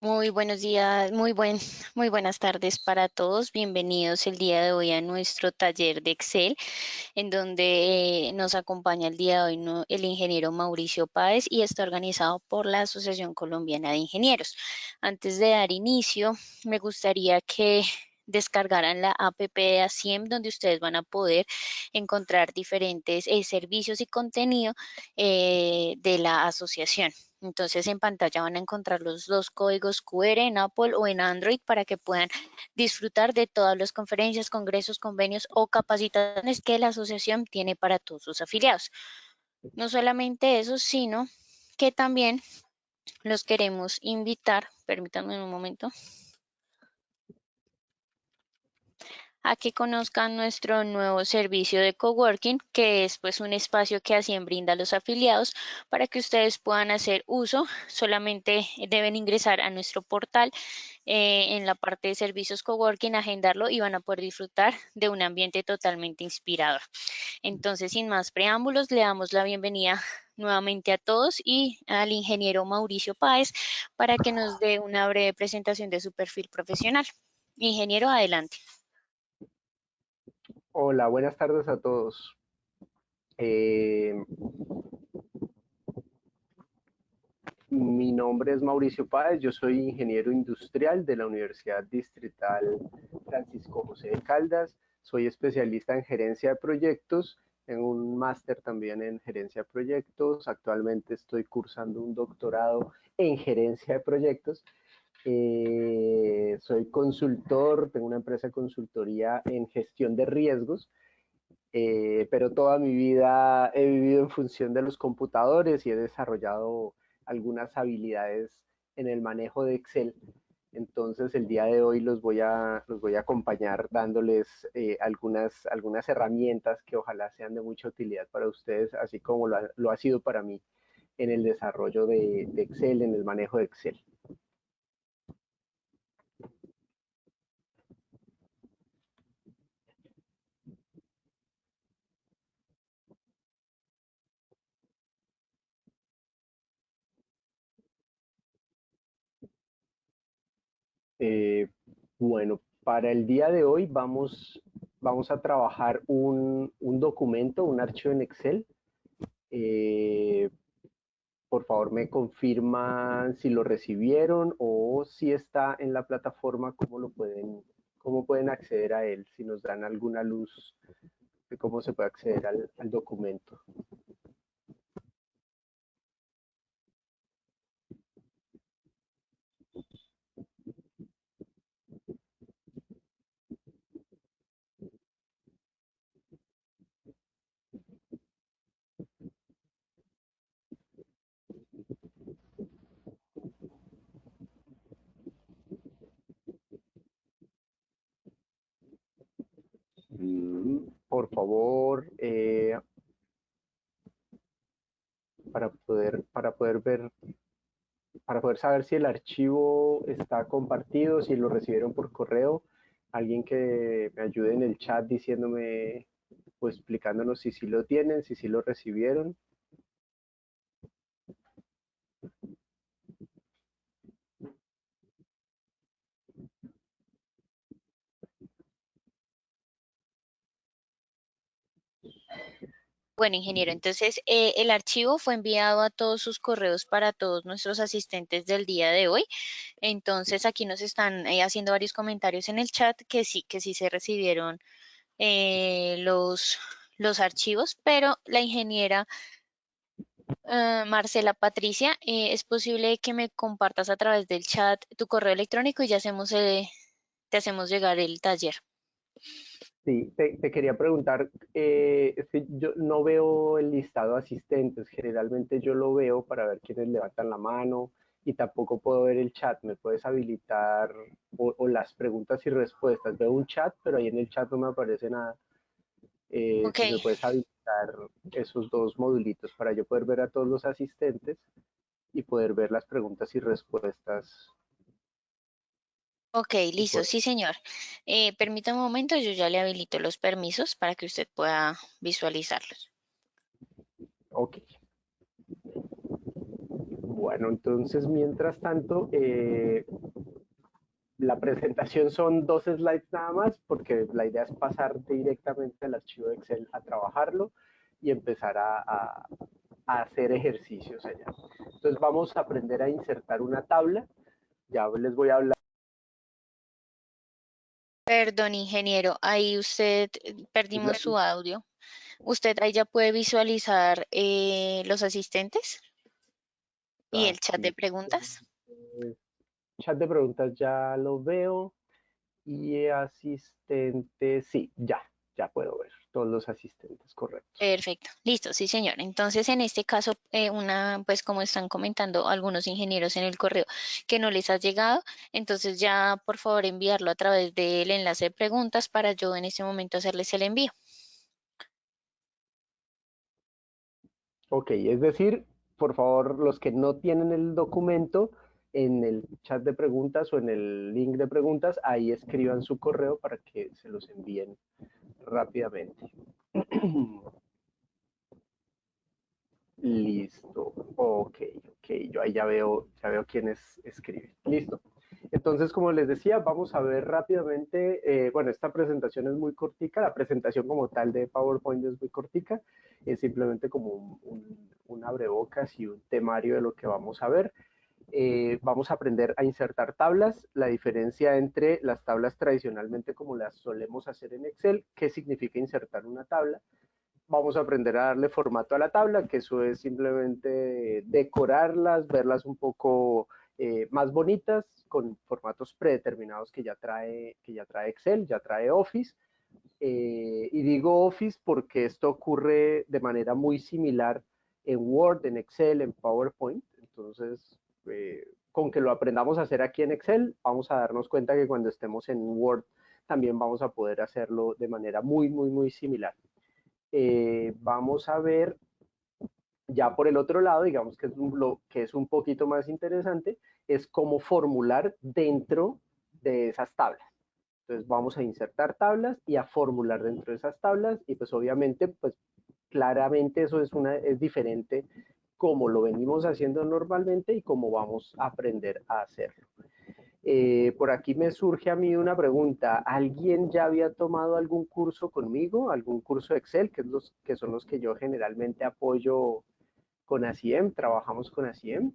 Muy buenos días, muy buenas tardes para todos. Bienvenidos el día de hoy a nuestro taller de Excel, en donde nos acompaña el día de hoy el ingeniero Mauricio Páez y está organizado por la Asociación Colombiana de Ingenieros. Antes de dar inicio, me gustaría que descargaran la APP de ASIEM, donde ustedes van a poder encontrar diferentes servicios y contenido de la asociación. Entonces en pantalla van a encontrar los dos códigos QR en Apple o en Android para que puedan disfrutar de todas las conferencias, congresos, convenios o capacitaciones que la asociación tiene para todos sus afiliados. No solamente eso, sino que también los queremos invitar, permítanme un momento, a que conozcan nuestro nuevo servicio de coworking, que es pues un espacio que Asien brinda a los afiliados para que ustedes puedan hacer uso. Solamente deben ingresar a nuestro portal en la parte de servicios coworking, agendarlo y van a poder disfrutar de un ambiente totalmente inspirador. Entonces, sin más preámbulos, le damos la bienvenida nuevamente a todos y al ingeniero Mauricio Páez para que nos dé una breve presentación de su perfil profesional. Ingeniero, adelante. Hola, buenas tardes a todos. Eh, Mi nombre es Mauricio Páez, yo soy ingeniero industrial de la Universidad Distrital Francisco José de Caldas, soy especialista en gerencia de proyectos, en un máster también en gerencia de proyectos, actualmente estoy cursando un doctorado en gerencia de proyectos. Soy consultor, tengo una empresa de consultoría en gestión de riesgos, pero toda mi vida he vivido en función de los computadores y he desarrollado algunas habilidades en el manejo de Excel. Entonces el día de hoy los voy a acompañar dándoles algunas herramientas que ojalá sean de mucha utilidad para ustedes, así como lo ha sido para mí en el desarrollo de Excel, en el manejo de Excel. Eh, bueno, para el día de hoy vamos a trabajar un documento, un archivo en Excel. Eh, por favor, me confirman si lo recibieron o si está en la plataforma, cómo pueden acceder a él, si nos dan alguna luz de cómo se puede acceder al documento. Por favor, para poder ver, para poder saber si el archivo está compartido, si lo recibieron por correo, alguien que me ayude en el chat diciéndome o explicándonos si sí lo tienen, si sí lo recibieron. Bueno, ingeniero, entonces el archivo fue enviado a todos sus correos para todos nuestros asistentes del día de hoy. Entonces aquí nos están haciendo varios comentarios en el chat que sí se recibieron los archivos, pero la ingeniera Marcela Patricia, es posible que me compartas a través del chat tu correo electrónico y ya te hacemos llegar el taller. Sí, te quería preguntar, es que yo no veo el listado de asistentes, generalmente yo lo veo para ver quiénes levantan la mano y tampoco puedo ver el chat, ¿me puedes habilitar o las preguntas y respuestas? Veo un chat, pero ahí en el chat no me aparece nada. Ok, Si me puedes habilitar esos dos modulitos para yo poder ver a todos los asistentes y poder ver las preguntas y respuestas. ok, Y listo, poder- sí, señor. Permítame un momento, yo ya le habilito los permisos para que usted pueda visualizarlos. Ok, Bueno, entonces, mientras tanto, la presentación son 2 slides nada más, porque la idea es pasar directamente al archivo de Excel a trabajarlo y empezar a hacer ejercicios allá. Entonces vamos a aprender a insertar una tabla. Ya les voy a hablar. Perdón, ingeniero, ahí usted perdimos su audio. ¿Usted ahí ya puede visualizar los asistentes y el chat de Aquí, preguntas? chat de preguntas ya lo veo. Y asistente, sí, ya puedo ver todos los asistentes, correcto. Perfecto, listo, sí, señor. Entonces, en este caso, pues como están comentando algunos ingenieros en el correo que no les ha llegado, entonces ya por favor enviarlo a través del enlace de preguntas para yo en este momento hacerles el envío. Ok, es decir, por favor, los que no tienen el documento, en el chat de preguntas o en el link de preguntas, ahí escriban su correo para que se los envíen rápidamente. Listo. Ok. Yo ahí ya veo quiénes escriben. Listo. Entonces, como les decía, vamos a ver rápidamente, bueno, esta presentación es muy cortica, la presentación como tal de PowerPoint es muy cortica, es simplemente como un abrebocas y un temario de lo que vamos a ver. Vamos a aprender a insertar tablas, la diferencia entre las tablas tradicionalmente como las solemos hacer en Excel, qué significa insertar una tabla. Vamos a aprender a darle formato a la tabla, que eso es simplemente decorarlas, verlas un poco más bonitas con formatos predeterminados que ya trae Excel, ya trae Office. Y digo Office porque esto ocurre de manera muy similar en Word, en Excel, en PowerPoint. Entonces, con que lo aprendamos a hacer aquí en Excel, vamos a darnos cuenta que cuando estemos en Word también vamos a poder hacerlo de manera muy similar. Vamos a ver ya por el otro lado, digamos que lo que es un poquito más interesante, es cómo formular dentro de esas tablas. Entonces vamos a insertar tablas y a formular dentro de esas tablas y pues obviamente, pues claramente eso es diferente como lo venimos haciendo normalmente y cómo vamos a aprender a hacerlo. Por aquí me surge a mí una pregunta. ¿Alguien ya había tomado algún curso conmigo? ¿Algún curso de Excel? Que son los que yo generalmente apoyo con ACIEM. Trabajamos con ACIEM.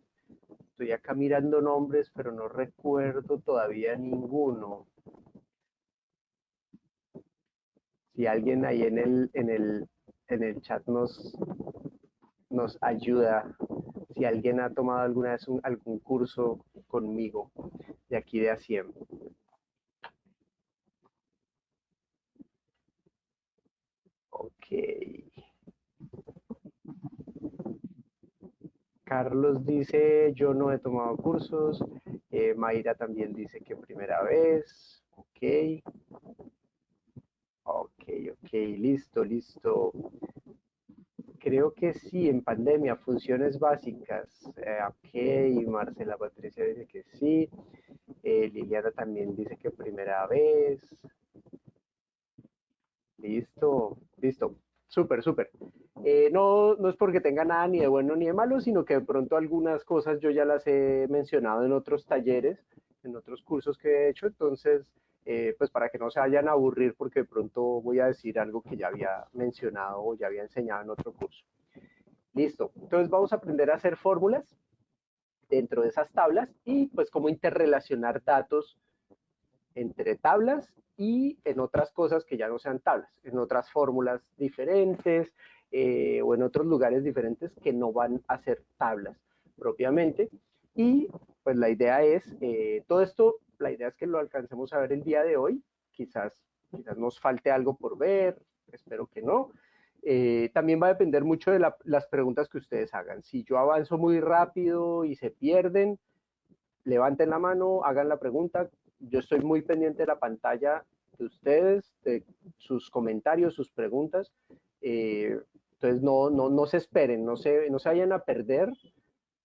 Estoy acá mirando nombres, pero no recuerdo todavía ninguno. Si alguien ahí en el chat nos ayuda, si alguien ha tomado alguna vez algún curso conmigo de aquí de ACIEM. Ok. Carlos dice, yo no he tomado cursos. Mayra también dice que primera vez. Ok, listo. Creo que sí, en pandemia, funciones básicas. Ok, Marcela Patricia dice que sí. Liliana también dice que primera vez. Listo. Súper. No es porque tenga nada ni de bueno ni de malo, sino que de pronto algunas cosas yo ya las he mencionado en otros talleres, en otros cursos que he hecho, entonces, pues para que no se vayan a aburrir porque de pronto voy a decir algo que ya había mencionado o ya había enseñado en otro curso. Listo. Entonces vamos a aprender a hacer fórmulas dentro de esas tablas y pues cómo interrelacionar datos entre tablas y en otras cosas que ya no sean tablas, en otras fórmulas diferentes o en otros lugares diferentes que no van a ser tablas propiamente. Y pues la idea es, todo esto, la idea es que lo alcancemos a ver el día de hoy, quizás nos falte algo por ver, espero que no. También va a depender mucho de las preguntas que ustedes hagan. Si yo avanzo muy rápido y se pierden, levanten la mano, hagan la pregunta. Yo estoy muy pendiente de la pantalla de ustedes, de sus comentarios, sus preguntas. Entonces no se esperen, no se vayan a perder.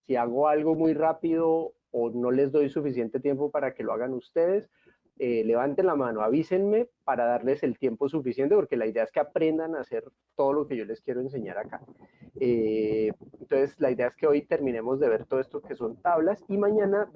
Si hago algo muy rápido o no les doy suficiente tiempo para que lo hagan ustedes, levanten la mano, avísenme para darles el tiempo suficiente, porque la idea es que aprendan a hacer todo lo que yo les quiero enseñar acá. Entonces, la idea es que hoy terminemos de ver todo esto que son tablas y mañana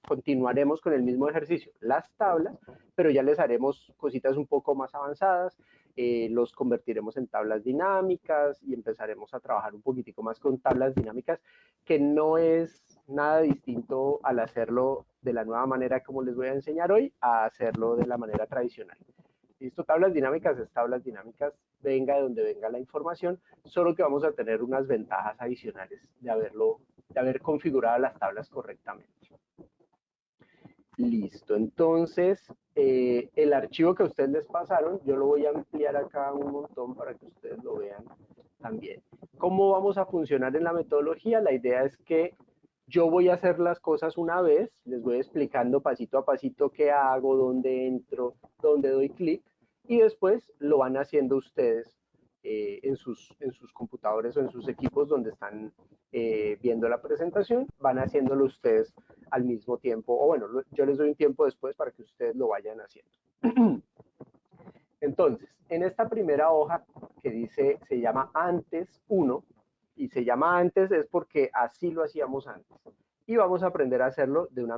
continuaremos con el mismo ejercicio, las tablas, pero ya les haremos cositas un poco más avanzadas, los convertiremos en tablas dinámicas y empezaremos a trabajar un poquitico más con tablas dinámicas, que no es nada distinto al hacerlo de la nueva manera como les voy a enseñar hoy, a hacerlo de la manera tradicional. Listo, tablas dinámicas es tablas dinámicas, venga de donde venga la información, solo que vamos a tener unas ventajas adicionales de haber configurado las tablas correctamente. Listo, entonces el archivo que ustedes les pasaron, yo lo voy a ampliar acá un montón para que ustedes lo vean también. ¿Cómo vamos a funcionar en la metodología? La idea es que yo voy a hacer las cosas una vez, les voy explicando pasito a pasito qué hago, dónde entro, dónde doy clic, y después lo van haciendo ustedes en sus computadores o en sus equipos donde están viendo la presentación, van haciéndolo ustedes al mismo tiempo, o bueno, yo les doy un tiempo después para que ustedes lo vayan haciendo. Entonces, en esta primera hoja que dice, se llama antes 1, y se llama antes es porque así lo hacíamos antes. Y vamos a aprender a hacerlo de una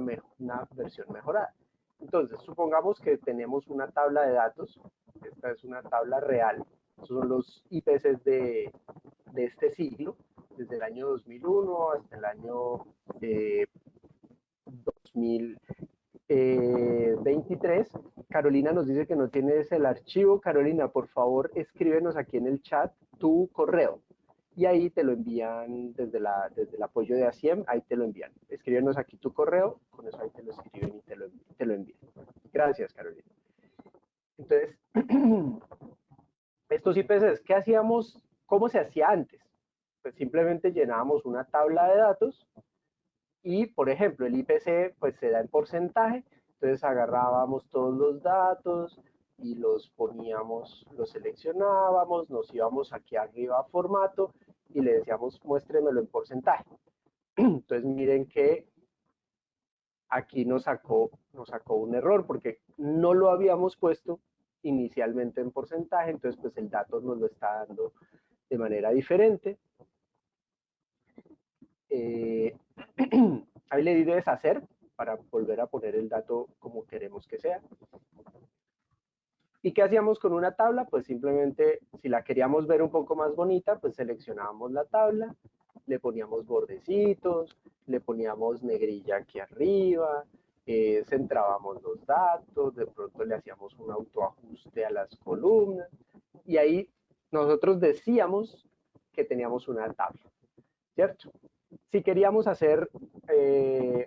versión mejorada. Entonces, supongamos que tenemos una tabla de datos. Esta es una tabla real. Estos son los IPCs de este siglo, desde el año 2001 hasta el año 2023. Carolina nos dice que no tienes el archivo. Carolina, por favor, escríbenos aquí en el chat tu correo. Y ahí te lo envían desde el apoyo de ASIEM, ahí te lo envían. Escríbenos aquí tu correo, con eso ahí te lo escriben y te lo envían. Gracias, Carolina. Entonces, estos IPCs, ¿qué hacíamos? ¿Cómo se hacía antes? Pues simplemente llenábamos una tabla de datos y, por ejemplo, el IPC pues se da en porcentaje, entonces agarrábamos todos los datos y los poníamos, los seleccionábamos, nos íbamos aquí arriba a formato y le decíamos muéstremelo en porcentaje. Entonces miren que aquí nos sacó un error porque no lo habíamos puesto inicialmente en porcentaje, entonces pues el dato nos lo está dando de manera diferente. Ahí le di de deshacer para volver a poner el dato como queremos que sea. ¿Y qué hacíamos con una tabla? Pues simplemente, si la queríamos ver un poco más bonita, pues seleccionábamos la tabla, le poníamos bordecitos, le poníamos negrilla aquí arriba, centrábamos los datos, de pronto le hacíamos un autoajuste a las columnas, y ahí nosotros decíamos que teníamos una tabla, ¿cierto? Si queríamos hacer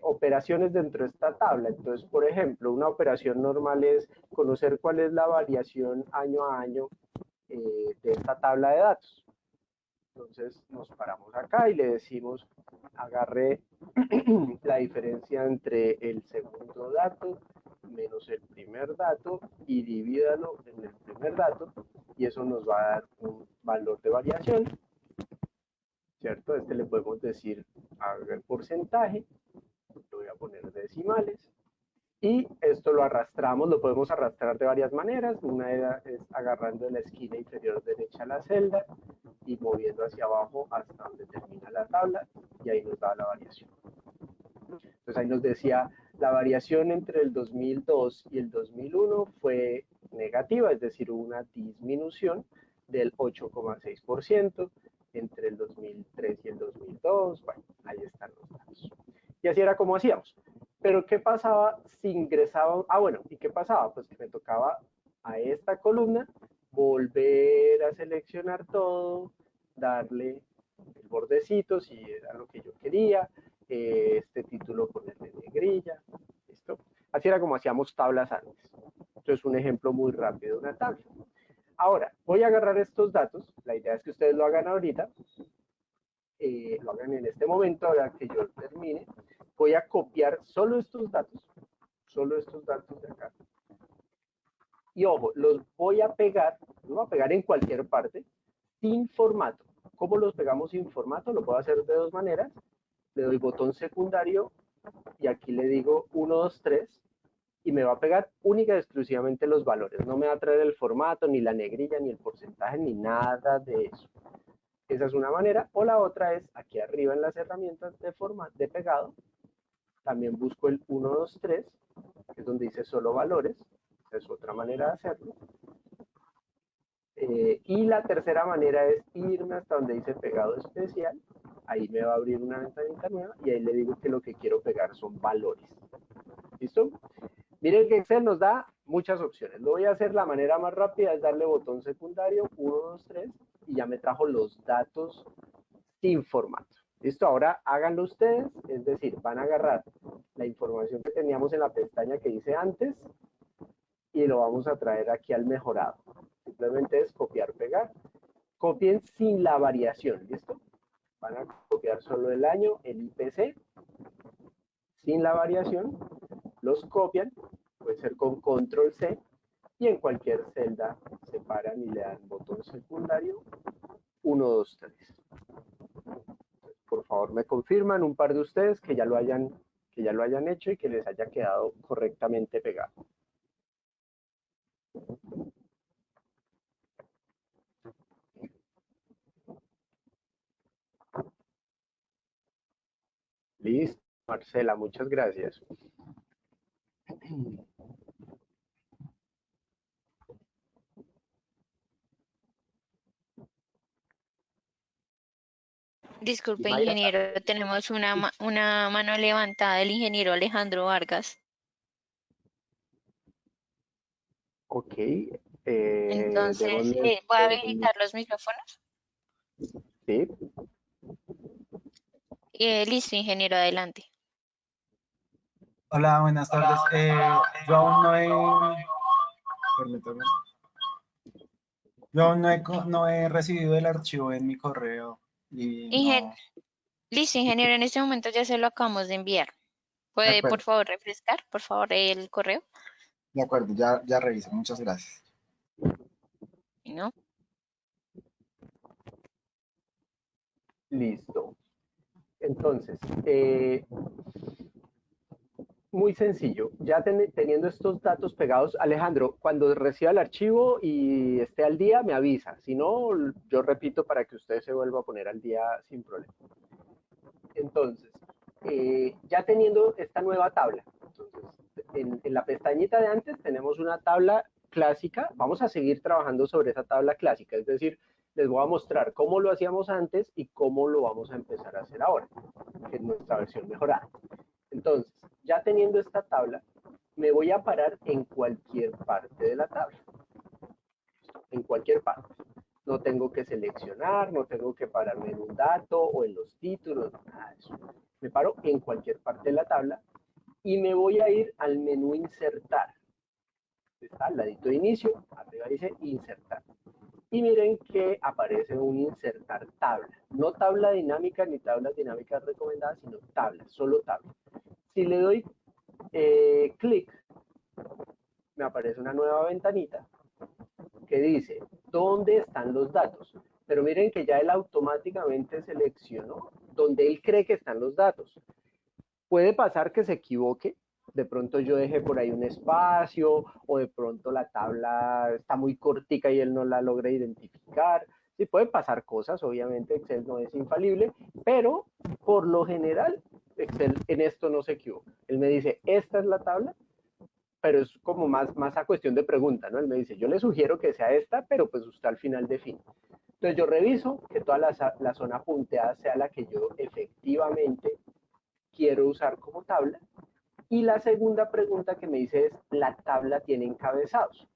operaciones dentro de esta tabla, entonces, por ejemplo, una operación normal es conocer cuál es la variación año a año de esta tabla de datos. Entonces nos paramos acá y le decimos, agarre la diferencia entre el segundo dato menos el primer dato y divídalo en el primer dato, y eso nos va a dar un valor de variación, ¿cierto? Este le podemos decir haga el porcentaje, lo voy a poner decimales, y esto lo arrastramos, lo podemos arrastrar de varias maneras. Una es agarrando en la esquina inferior derecha la celda y moviendo hacia abajo hasta donde termina la tabla, y ahí nos da la variación. Entonces ahí nos decía, la variación entre el 2002 y el 2001 fue negativa, es decir, hubo una disminución del 8,6% entre el 2003 y el 2002. Bueno, ahí están los datos. Y así era como hacíamos. Pero ¿qué pasaba si ingresaba? Ah, bueno, ¿y qué pasaba? Pues que me tocaba a esta columna volver a seleccionar todo, darle el bordecito si era lo que yo quería, este título ponerle negrilla, ¿listo? Así era como hacíamos tablas antes. Entonces, un ejemplo muy rápido de una tabla. Ahora, voy a agarrar estos datos, la idea es que ustedes lo hagan ahorita, lo hagan en este momento, ahora que yo termine, voy a copiar solo estos datos de acá. Y ojo, los voy a pegar en cualquier parte, sin formato. ¿Cómo los pegamos sin formato? Lo puedo hacer de dos maneras. Le doy botón secundario y aquí le digo 1, 2, 3 y me va a pegar única y exclusivamente los valores. No me va a traer el formato, ni la negrilla, ni el porcentaje, ni nada de eso. Esa es una manera. O la otra es aquí arriba en las herramientas de forma de pegado. También busco el 1, 2, 3, que es donde dice solo valores. Esa es otra manera de hacerlo. Y la tercera manera es irme hasta donde dice pegado especial. Ahí me va a abrir una ventanita nueva y ahí le digo que lo que quiero pegar son valores. ¿Listo? Miren que Excel nos da muchas opciones. Lo voy a hacer la manera más rápida, es darle botón secundario, 1, 2, 3, y ya me trajo los datos sin formato. Listo, ahora háganlo ustedes, es decir, van a agarrar la información que teníamos en la pestaña que hice antes y lo vamos a traer aquí al mejorado. Simplemente es copiar, pegar. Copien sin la variación, ¿listo? Van a copiar solo el año, el IPC, sin la variación, los copian, puede ser con control C, y en cualquier celda se paran y le dan botón secundario 1, 2, 3. Por favor me confirman un par de ustedes que ya lo hayan hecho y que les haya quedado correctamente pegado. Listo, Marcela, muchas gracias. Y Disculpe, Mayra ingeniero, también. tenemos una mano levantada del ingeniero Alejandro Vargas. Ok, Entonces, démosle un voy a segundo. habilitar los micrófonos. Sí, Listo, ingeniero, adelante. Hola, buenas tardes. Yo aún no he, permítame. Yo aún no he recibido el archivo en mi correo y Ingen- no. Listo, ingeniero, en este momento ya se lo acabamos de enviar. De ¿Puede, por acuerdo, favor, refrescar, por favor, el correo? de acuerdo, ya reviso. Muchas gracias. ¿No? listo. Entonces, muy sencillo. Ya teniendo estos datos pegados, Alejandro, cuando reciba el archivo y esté al día, me avisa. Si no, yo repito para que usted se vuelva a poner al día sin problema. Entonces, ya teniendo esta nueva tabla, entonces, en la pestañita de antes tenemos una tabla clásica. Vamos a seguir trabajando sobre esa tabla clásica, es decir, les voy a mostrar cómo lo hacíamos antes y cómo lo vamos a empezar a hacer ahora, que es nuestra versión mejorada. Entonces, ya teniendo esta tabla, me voy a parar en cualquier parte de la tabla, en cualquier parte. No tengo que seleccionar, no tengo que pararme en un dato o en los títulos, nada de eso. Me paro en cualquier parte de la tabla y me voy a ir al menú insertar. Está al ladito de inicio, arriba dice insertar. Y miren que aparece un insertar tabla. No tabla dinámica ni tablas dinámicas recomendadas, sino tabla, solo tabla. Si le doy clic, me aparece una nueva ventanita que dice, ¿dónde están los datos? Pero miren que ya él automáticamente seleccionó donde él cree que están los datos. Puede pasar que se equivoque, de pronto yo dejé por ahí un espacio o de pronto la tabla está muy cortica y él no la logra identificar. Sí, pueden pasar cosas, obviamente Excel no es infalible, pero por lo general Excel en esto no se equivoca. Él me dice, esta es la tabla, pero es como más a cuestión de pregunta, ¿no? Él me dice, yo le sugiero que sea esta, pero pues usted al final define. Entonces yo reviso que toda la zona punteada sea la que yo efectivamente quiero usar como tabla. Y la segunda pregunta que me dice es, ¿la tabla tiene encabezados?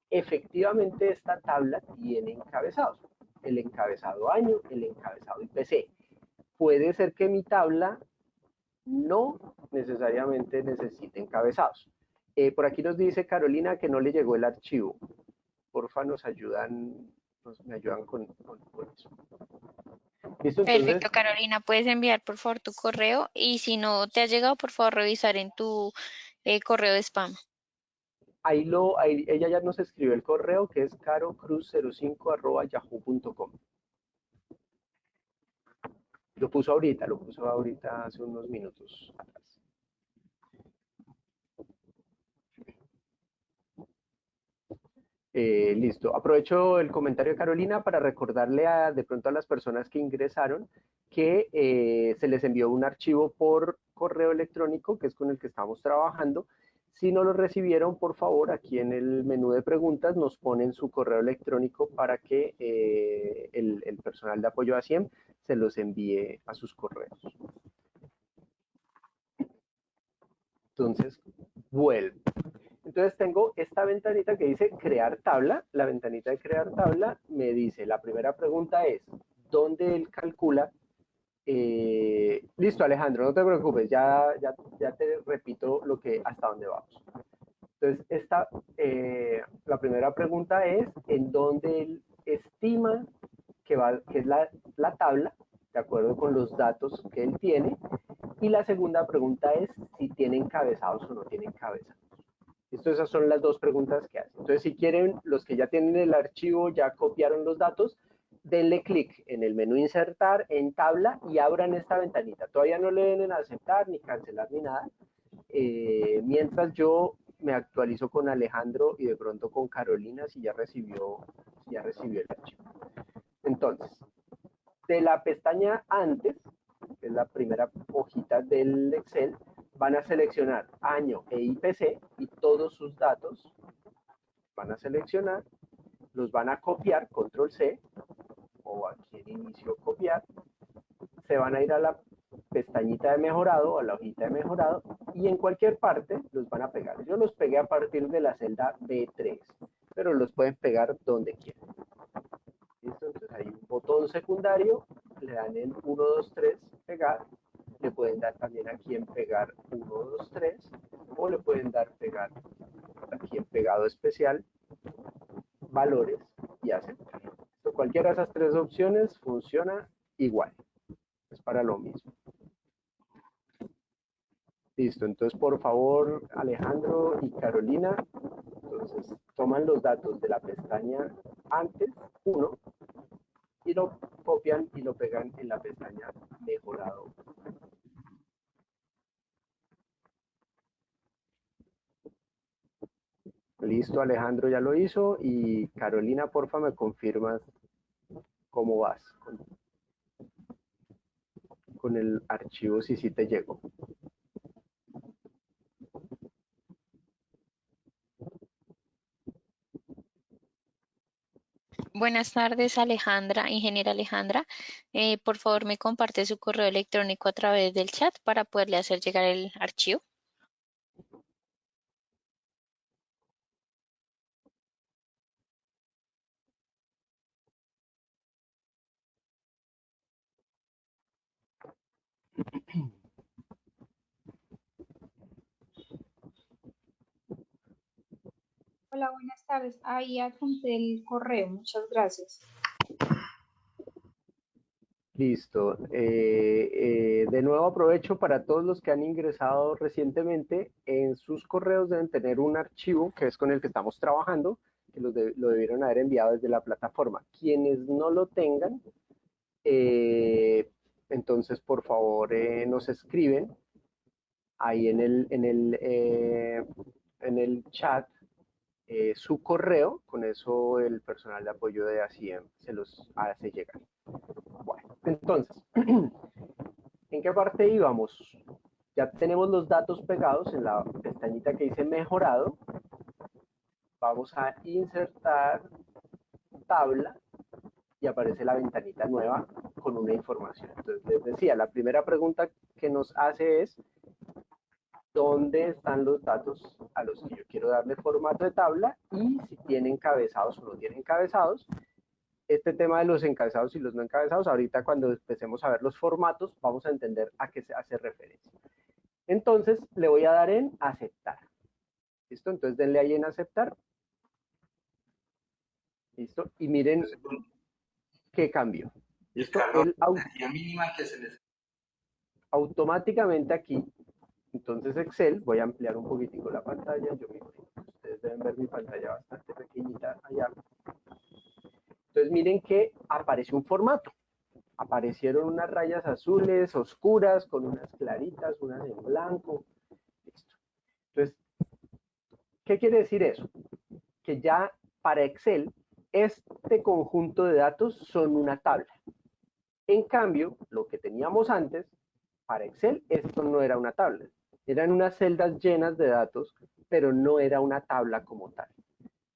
Efectivamente esta tabla tiene encabezados. El encabezado año, el encabezado IPC. Puede ser que mi tabla no necesariamente necesite encabezados. Por aquí nos dice Carolina que no le llegó el archivo. Porfa, me ayudan con eso. ¿Listo? Entonces, Perfecto, Carolina, puedes enviar por favor tu correo y si no te ha llegado, por favor revisar en tu correo de spam. ella ya nos escribió el correo que es carocruz05@yahoo.com. Lo puso ahorita hace unos minutos atrás. Listo. Aprovecho el comentario de Carolina para recordarle de pronto a las personas que ingresaron que se les envió un archivo por correo electrónico, que es con el que estamos trabajando. Si no lo recibieron, por favor, aquí en el menú de preguntas nos ponen su correo electrónico para que el personal de apoyo a CIEM se los envíe a sus correos. Entonces, vuelvo. Entonces tengo esta ventanita que dice crear tabla. La ventanita de crear tabla me dice, la primera pregunta es, ¿dónde él calcula? Listo, Alejandro, no te preocupes, ya te repito hasta dónde vamos. Entonces, la primera pregunta es, ¿en dónde él estima que es la tabla, de acuerdo con los datos que él tiene? Y la segunda pregunta es, si tiene encabezados o no tiene encabezados. Esas son las dos preguntas que hace. Entonces, si quieren, los que ya tienen el archivo, ya copiaron los datos, denle clic en el menú insertar, en tabla, y abran esta ventanita. Todavía no le den en aceptar, ni cancelar, ni nada. Mientras yo me actualizo con Alejandro y de pronto con Carolina si ya recibió el archivo. Entonces, de la pestaña antes, que es la primera hojita del Excel, van a seleccionar año e IPC y todos sus datos van a seleccionar, los van a copiar, control C, o aquí en inicio copiar, se van a ir a la pestañita de mejorado, a la hojita de mejorado, y en cualquier parte los van a pegar. Yo los pegué a partir de la celda B3, pero los pueden pegar donde quieran. ¿Listo? Entonces hay un botón secundario, le dan en 1, 2, 3, pegar, le pueden dar también aquí en pegar 1, 2, 3, o le pueden dar pegar aquí en pegado especial, valores y aceptar. Entonces, cualquiera de esas tres opciones funciona igual, es para lo mismo. Listo, entonces por favor Alejandro y Carolina, entonces toman los datos de la pestaña antes, 1, y lo copian y lo pegan en la pestaña mejorado. Listo, Alejandro ya lo hizo y Carolina, porfa, me confirmas cómo vas con el archivo, si sí te llegó. Buenas tardes, Alejandra, ingeniera Alejandra. Por favor, me comparte su correo electrónico a través del chat para poderle hacer llegar el archivo. Hola, buenas tardes. Ahí adjunté el correo. Muchas gracias. Listo. De nuevo aprovecho para todos los que han ingresado recientemente, en sus correos deben tener un archivo que es con el que estamos trabajando, que lo debieron haber enviado desde la plataforma. Quienes no lo tengan, entonces por favor nos escriben ahí en el chat su correo, con eso el personal de apoyo de ACIEM se los hace llegar. Bueno, entonces, ¿en qué parte íbamos? Ya tenemos los datos pegados en la pestañita que dice mejorado. Vamos a insertar tabla y aparece la ventanita nueva con una información. Entonces, les decía, la primera pregunta que nos hace es, ¿dónde están los datos a los que yo quiero darle formato de tabla? Y si tienen encabezados o no tienen encabezados. Este tema de los encabezados y los no encabezados, ahorita cuando empecemos a ver los formatos, vamos a entender a qué se hace referencia. Entonces, le voy a dar en aceptar. ¿Listo? Entonces, denle ahí en aceptar. ¿Listo? Y miren qué cambió. ¿Listo? Automáticamente aquí, entonces Excel, voy a ampliar un poquitico la pantalla, yo mismo, ustedes deben ver mi pantalla bastante pequeñita allá. Entonces, miren que aparece un formato. Aparecieron unas rayas azules oscuras con unas claritas, unas en blanco. Listo. Entonces, ¿qué quiere decir eso? Que ya para Excel, este conjunto de datos son una tabla. En cambio, lo que teníamos antes, para Excel, esto no era una tabla. Eran unas celdas llenas de datos, pero no era una tabla como tal.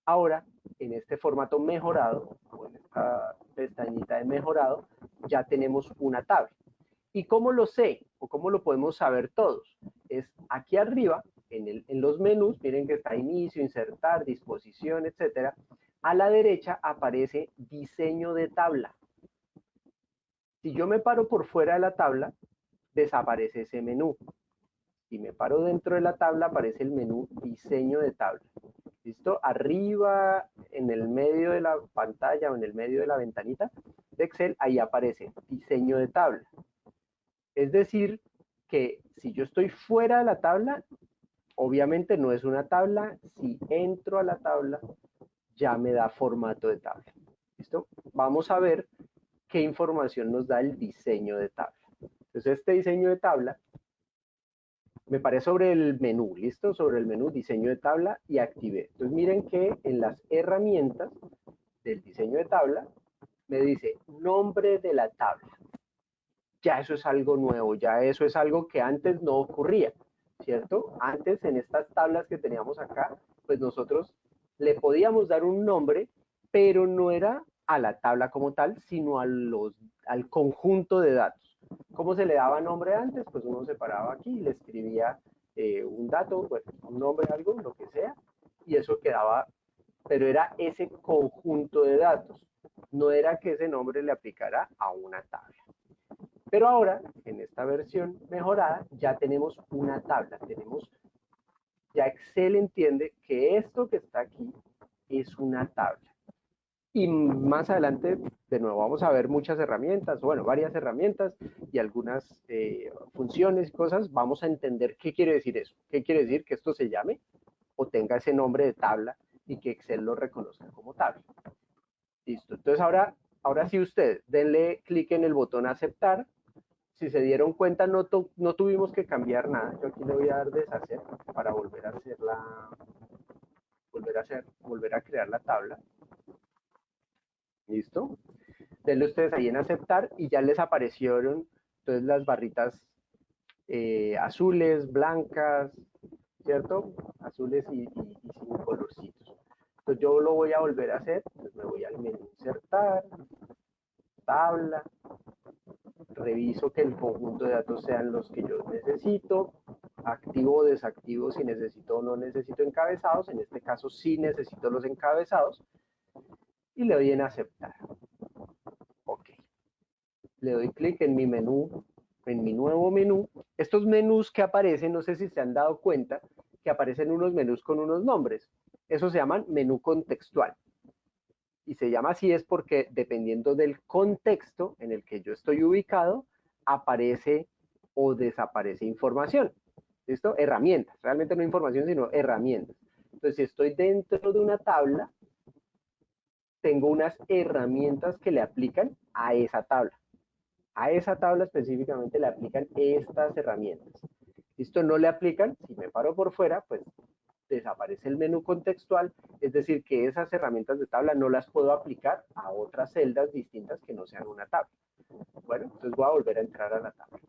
Ahora, en este formato mejorado, o en esta pestañita de mejorado, ya tenemos una tabla. ¿Y cómo lo sé? ¿O cómo lo podemos saber todos? Es aquí arriba, en los menús, miren que está inicio, insertar, disposición, etcétera. A la derecha aparece diseño de tabla. Si yo me paro por fuera de la tabla, desaparece ese menú. Si me paro dentro de la tabla, aparece el menú diseño de tabla. ¿Listo? Arriba, en el medio de la pantalla o en el medio de la ventanita de Excel, ahí aparece diseño de tabla. Es decir, que si yo estoy fuera de la tabla, obviamente no es una tabla. Si entro a la tabla, ya me da formato de tabla. ¿Listo? Vamos a ver qué información nos da el diseño de tabla. Entonces, este diseño de tabla me paré sobre el menú, ¿listo? Sobre el menú diseño de tabla y activé. Entonces, miren que en las herramientas del diseño de tabla me dice nombre de la tabla. Ya eso es algo nuevo, ya eso es algo que antes no ocurría, ¿cierto? Antes en estas tablas que teníamos acá, pues nosotros le podíamos dar un nombre, pero no era a la tabla como tal, sino al conjunto de datos. ¿Cómo se le daba nombre antes? Pues uno se paraba aquí y le escribía un dato, bueno, un nombre, algo, lo que sea, y eso quedaba, pero era ese conjunto de datos. No era que ese nombre le aplicara a una tabla. Pero ahora, en esta versión mejorada, ya tenemos una tabla. Ya Excel entiende que esto que está aquí es una tabla. Y más adelante, de nuevo, vamos a ver muchas herramientas, bueno, varias herramientas y algunas funciones y cosas. Vamos a entender qué quiere decir eso. ¿Qué quiere decir que esto se llame o tenga ese nombre de tabla y que Excel lo reconozca como tabla? Listo. Entonces ahora sí ustedes, denle clic en el botón aceptar. Si se dieron cuenta, no tuvimos que cambiar nada. Yo aquí le voy a dar deshacer para volver a hacer volver a crear la tabla. ¿Listo? Denle ustedes ahí en aceptar y ya les aparecieron entonces las barritas azules, blancas, ¿cierto? Azules y sin colorcitos. Entonces yo lo voy a volver a hacer. Entonces me voy al menú insertar, tabla, reviso que el conjunto de datos sean los que yo necesito, activo o desactivo si necesito o no necesito encabezados, en este caso sí necesito los encabezados, y le doy en aceptar. Ok. Le doy clic en mi menú, en mi nuevo menú. Estos menús que aparecen, no sé si se han dado cuenta, que aparecen unos menús con unos nombres. Eso se llaman menú contextual. Y se llama así es porque dependiendo del contexto en el que yo estoy ubicado, aparece o desaparece información. ¿Listo? Herramientas. Realmente no información, sino herramientas. Entonces, si estoy dentro de una tabla, tengo unas herramientas que le aplican a esa tabla. A esa tabla específicamente le aplican estas herramientas. ¿Listo? No le aplican, si me paro por fuera, pues desaparece el menú contextual, es decir, que esas herramientas de tabla no las puedo aplicar a otras celdas distintas que no sean una tabla. Bueno, entonces voy a volver a entrar a la tabla.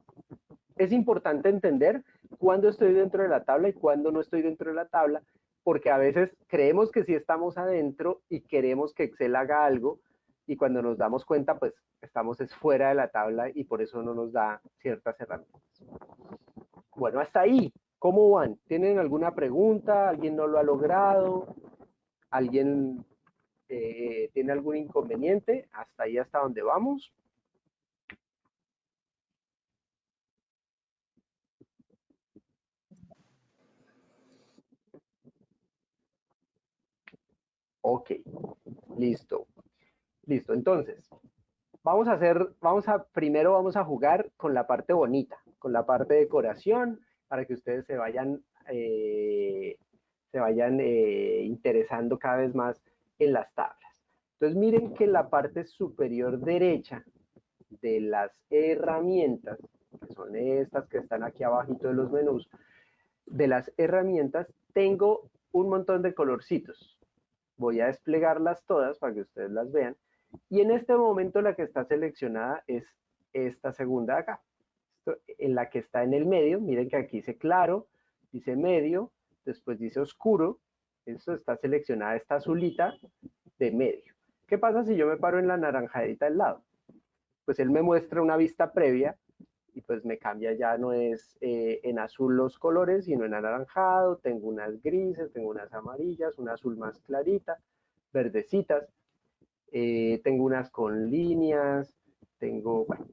Es importante entender cuándo estoy dentro de la tabla y cuándo no estoy dentro de la tabla, porque a veces creemos que sí estamos adentro y queremos que Excel haga algo, y cuando nos damos cuenta, pues estamos fuera de la tabla y por eso no nos da ciertas herramientas. Bueno, hasta ahí. ¿Cómo van? ¿Tienen alguna pregunta? ¿Alguien no lo ha logrado? ¿Alguien tiene algún inconveniente? Hasta ahí, hasta donde vamos. Ok, listo. Listo, entonces, primero vamos a jugar con la parte bonita, con la parte de decoración, para que ustedes se vayan interesando cada vez más en las tablas. Entonces miren que en la parte superior derecha de las herramientas, que son estas que están aquí abajito de los menús, de las herramientas tengo un montón de colorcitos. Voy a desplegarlas todas para que ustedes las vean. Y en este momento la que está seleccionada es esta segunda de acá. En la que está en el medio, miren que aquí dice claro, dice medio, después dice oscuro. Esto está seleccionada esta azulita de medio. ¿Qué pasa si yo me paro en la naranjadita del lado? Pues él me muestra una vista previa y pues me cambia, ya no es en azul los colores, sino en anaranjado, tengo unas grises, tengo unas amarillas, una azul más clarita, verdecitas, tengo unas con líneas, tengo, bueno,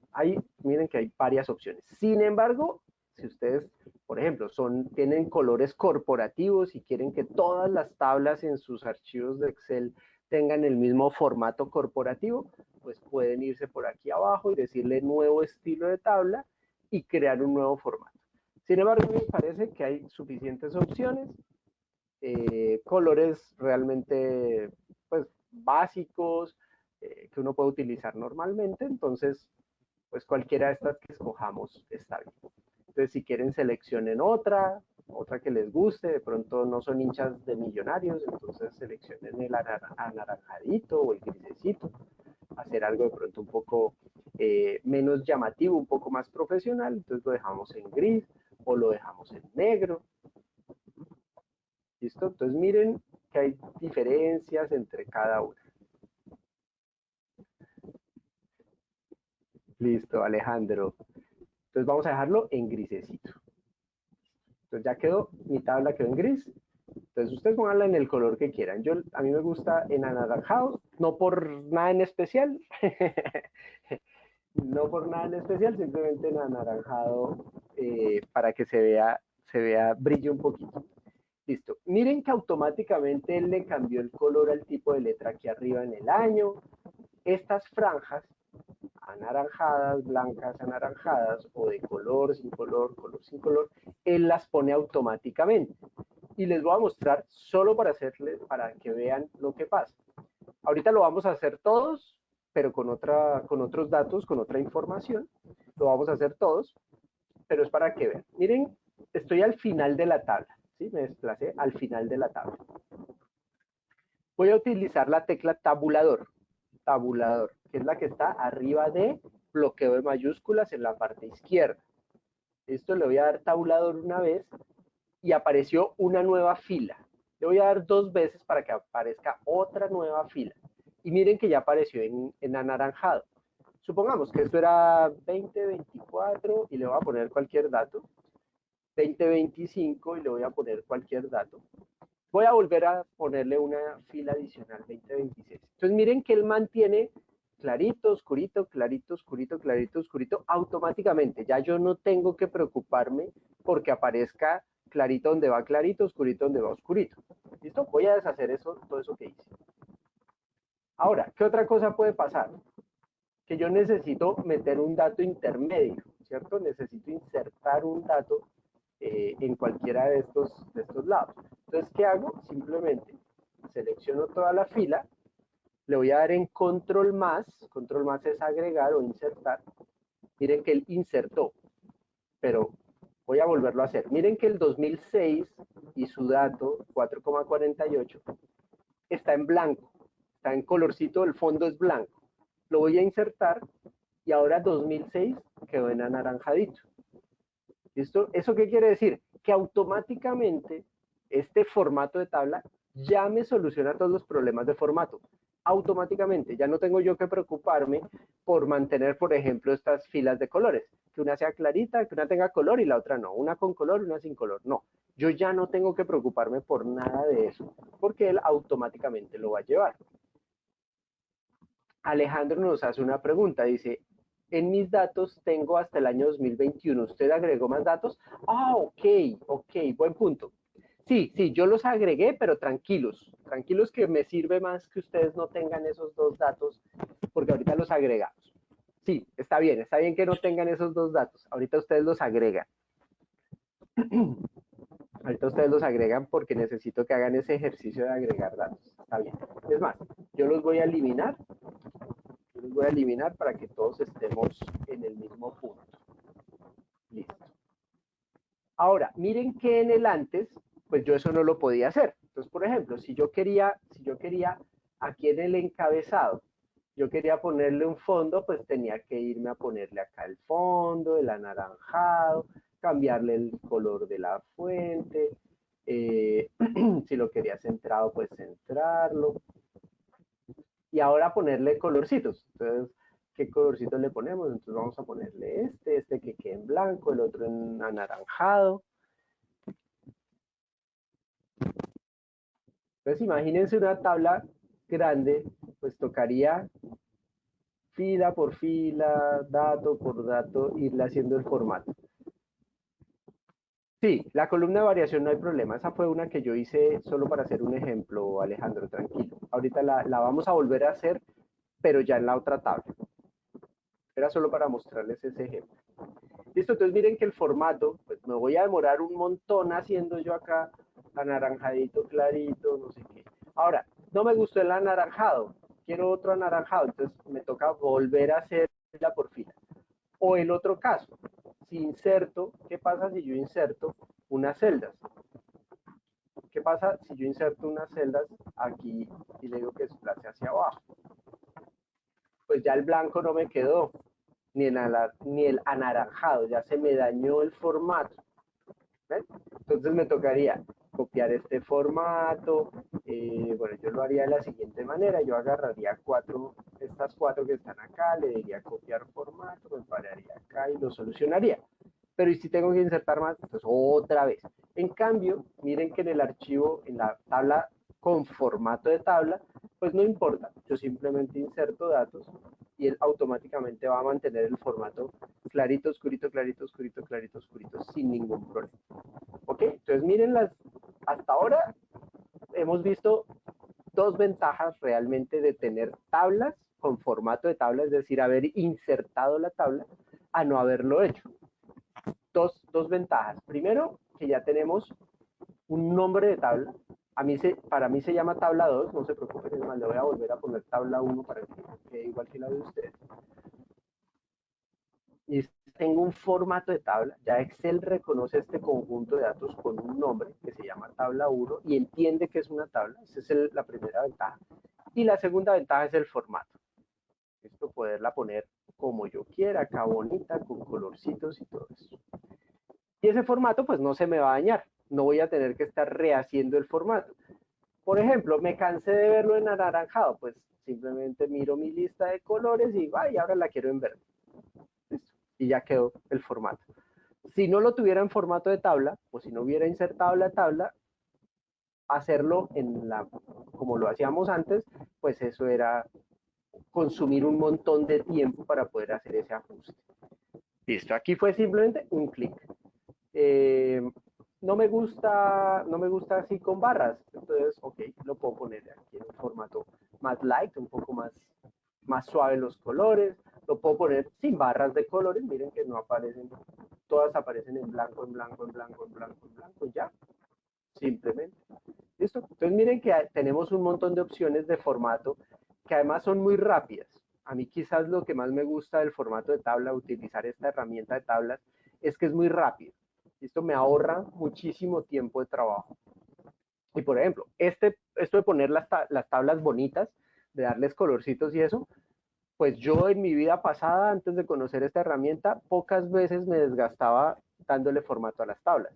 miren que hay varias opciones. Sin embargo, si ustedes, por ejemplo, tienen colores corporativos y quieren que todas las tablas en sus archivos de Excel tengan el mismo formato corporativo, pues pueden irse por aquí abajo y decirle nuevo estilo de tabla y crear un nuevo formato. Sin embargo, me parece que hay suficientes opciones, colores realmente pues básicos, que uno puede utilizar normalmente, entonces pues cualquiera de estas que escojamos está bien. Entonces si quieren seleccionen otra que les guste, de pronto no son hinchas de Millonarios, entonces seleccionen el anaranjadito o el grisecito, hacer algo de pronto un poco menos llamativo, un poco más profesional, entonces lo dejamos en gris o lo dejamos en negro. ¿Listo? Entonces miren que hay diferencias entre cada una. Listo, Alejandro. Entonces vamos a dejarlo en grisecito. Entonces ya quedó, mi tabla quedó en gris. Entonces ustedes pónganla en el color que quieran. A mí me gusta en anaranjado, no por nada en especial. No por nada en especial, simplemente en anaranjado para que brille un poquito. Listo. Miren que automáticamente él le cambió el color al tipo de letra aquí arriba en el año. Estas franjas anaranjadas, blancas, anaranjadas o de color sin color, color sin color, él las pone automáticamente. Y les voy a mostrar solo para que vean lo que pasa. Ahorita lo vamos a hacer todos, pero con otros datos, con otra información. Lo vamos a hacer todos, pero es para que vean. Miren, estoy al final de la tabla, ¿sí? Me desplacé al final de la tabla. Voy a utilizar la tecla tabulador, que es la que está arriba de bloqueo de mayúsculas en la parte izquierda. Esto le voy a dar tabulador una vez y apareció una nueva fila. Le voy a dar 2 veces para que aparezca otra nueva fila. Y miren que ya apareció en anaranjado. Supongamos que esto era 2024 y le voy a poner cualquier dato. 2025 y le voy a poner cualquier dato. Voy a volver a ponerle una fila adicional 2026. Entonces miren que él mantiene clarito, oscurito, clarito, oscurito, clarito, oscurito, automáticamente. Ya yo no tengo que preocuparme porque aparezca clarito donde va clarito, oscurito donde va oscurito. ¿Listo? Voy a deshacer todo eso que hice. Ahora, ¿qué otra cosa puede pasar? Que yo necesito meter un dato intermedio, ¿cierto? Necesito insertar un dato en cualquiera de estos lados. Entonces, ¿qué hago? Simplemente selecciono toda la fila, le voy a dar en control más es agregar o insertar. Miren que él insertó, pero voy a volverlo a hacer. Miren que el 2006 y su dato 4,48 está en blanco, está en colorcito, el fondo es blanco. Lo voy a insertar y ahora 2006 quedó en anaranjadito. ¿Listo? ¿Eso qué quiere decir? Que automáticamente este formato de tabla ya me soluciona todos los problemas de formato. Automáticamente, ya no tengo yo que preocuparme por mantener, por ejemplo, estas filas de colores. Que una sea clarita, que una tenga color y la otra no. Una con color y una sin color. No, yo ya no tengo que preocuparme por nada de eso, porque él automáticamente lo va a llevar. Alejandro nos hace una pregunta, dice, en mis datos tengo hasta el año 2021, ¿usted agregó más datos? Ah, ok, buen punto. Sí, yo los agregué, pero tranquilos que me sirve más que ustedes no tengan esos 2 datos, porque ahorita los agregamos. Sí, está bien que no tengan esos 2 datos, ahorita ustedes los agregan. Ahorita ustedes los agregan porque necesito que hagan ese ejercicio de agregar datos. Está bien. Es más, yo los voy a eliminar. Para que todos estemos en el mismo punto. Listo. Ahora, miren que en el antes pues yo eso no lo podía hacer. Entonces, por ejemplo, si yo quería aquí en el encabezado, yo quería ponerle un fondo, pues tenía que irme a ponerle acá el fondo, el anaranjado, cambiarle el color de la fuente, si lo quería centrado, pues centrarlo. Y ahora ponerle colorcitos. Entonces, ¿qué colorcitos le ponemos? Entonces vamos a ponerle este que quede en blanco, el otro en anaranjado. Entonces imagínense una tabla grande, pues tocaría fila por fila, dato por dato, irle haciendo el formato. Sí, la columna de variación no hay problema. Esa fue una que yo hice solo para hacer un ejemplo, Alejandro, tranquilo. Ahorita la vamos a volver a hacer, pero ya en la otra tabla. Era solo para mostrarles ese ejemplo. Listo, entonces miren que el formato, pues me voy a demorar un montón haciendo yo acá anaranjadito, clarito, no sé qué. Ahora, no me gustó el anaranjado, quiero otro anaranjado, entonces me toca volver a hacer fila por fila. O el otro caso, si inserto, ¿qué pasa si yo inserto unas celdas? ¿Qué pasa si yo inserto unas celdas aquí y le digo que desplace hacia abajo? Pues ya el blanco no me quedó, ni el anaranjado, ya se me dañó el formato. ¿Ven? Entonces me tocaría copiar este formato. Bueno, yo lo haría de la siguiente manera. Yo agarraría estas cuatro que están acá, le diría copiar formato, me pararía acá y lo solucionaría. Pero ¿y si tengo que insertar más? Entonces otra vez. En cambio, miren que en el archivo, en la tabla con formato de tabla, pues no importa. Yo simplemente inserto datos y él automáticamente va a mantener el formato clarito, oscurito, clarito, oscurito, clarito, oscurito, sin ningún problema. ¿Ok? Entonces miren hasta ahora hemos visto dos ventajas realmente de tener tablas con formato de tabla, es decir, haber insertado la tabla a no haberlo hecho. Dos ventajas. Primero, que ya tenemos un nombre de tabla. Para mí se llama tabla 2, no se preocupen, es más, le voy a volver a poner tabla 1 para que quede igual que la de ustedes. Y tengo un formato de tabla, ya Excel reconoce este conjunto de datos con un nombre que se llama tabla 1 y entiende que es una tabla, esa es la primera ventaja. Y la segunda ventaja es el formato. Esto poderla poner como yo quiera, acá bonita, con colorcitos y todo eso. Y ese formato pues no se me va a dañar, no voy a tener que estar rehaciendo el formato. Por ejemplo, me cansé de verlo en anaranjado, pues simplemente miro mi lista de colores y, ay, ahora la quiero en verde. Listo. Y ya quedó el formato. Si no lo tuviera en formato de tabla, o si no hubiera insertado la tabla, hacerlo como lo hacíamos antes, pues eso era consumir un montón de tiempo para poder hacer ese ajuste. Listo, aquí fue simplemente un clic. No me gusta así con barras, entonces, ok, lo puedo poner aquí en un formato más light, un poco más suave los colores, lo puedo poner sin barras de colores, miren que no aparecen, todas aparecen en blanco, en blanco, en blanco, en blanco, en blanco, ya, simplemente. ¿Listo? Entonces miren que tenemos un montón de opciones de formato que además son muy rápidas. A mí quizás lo que más me gusta del formato de tabla, utilizar esta herramienta de tablas, es que es muy rápido. Esto me ahorra muchísimo tiempo de trabajo. Y por ejemplo, esto de poner las tablas bonitas, de darles colorcitos y eso, pues yo en mi vida pasada, antes de conocer esta herramienta, pocas veces me desgastaba dándole formato a las tablas.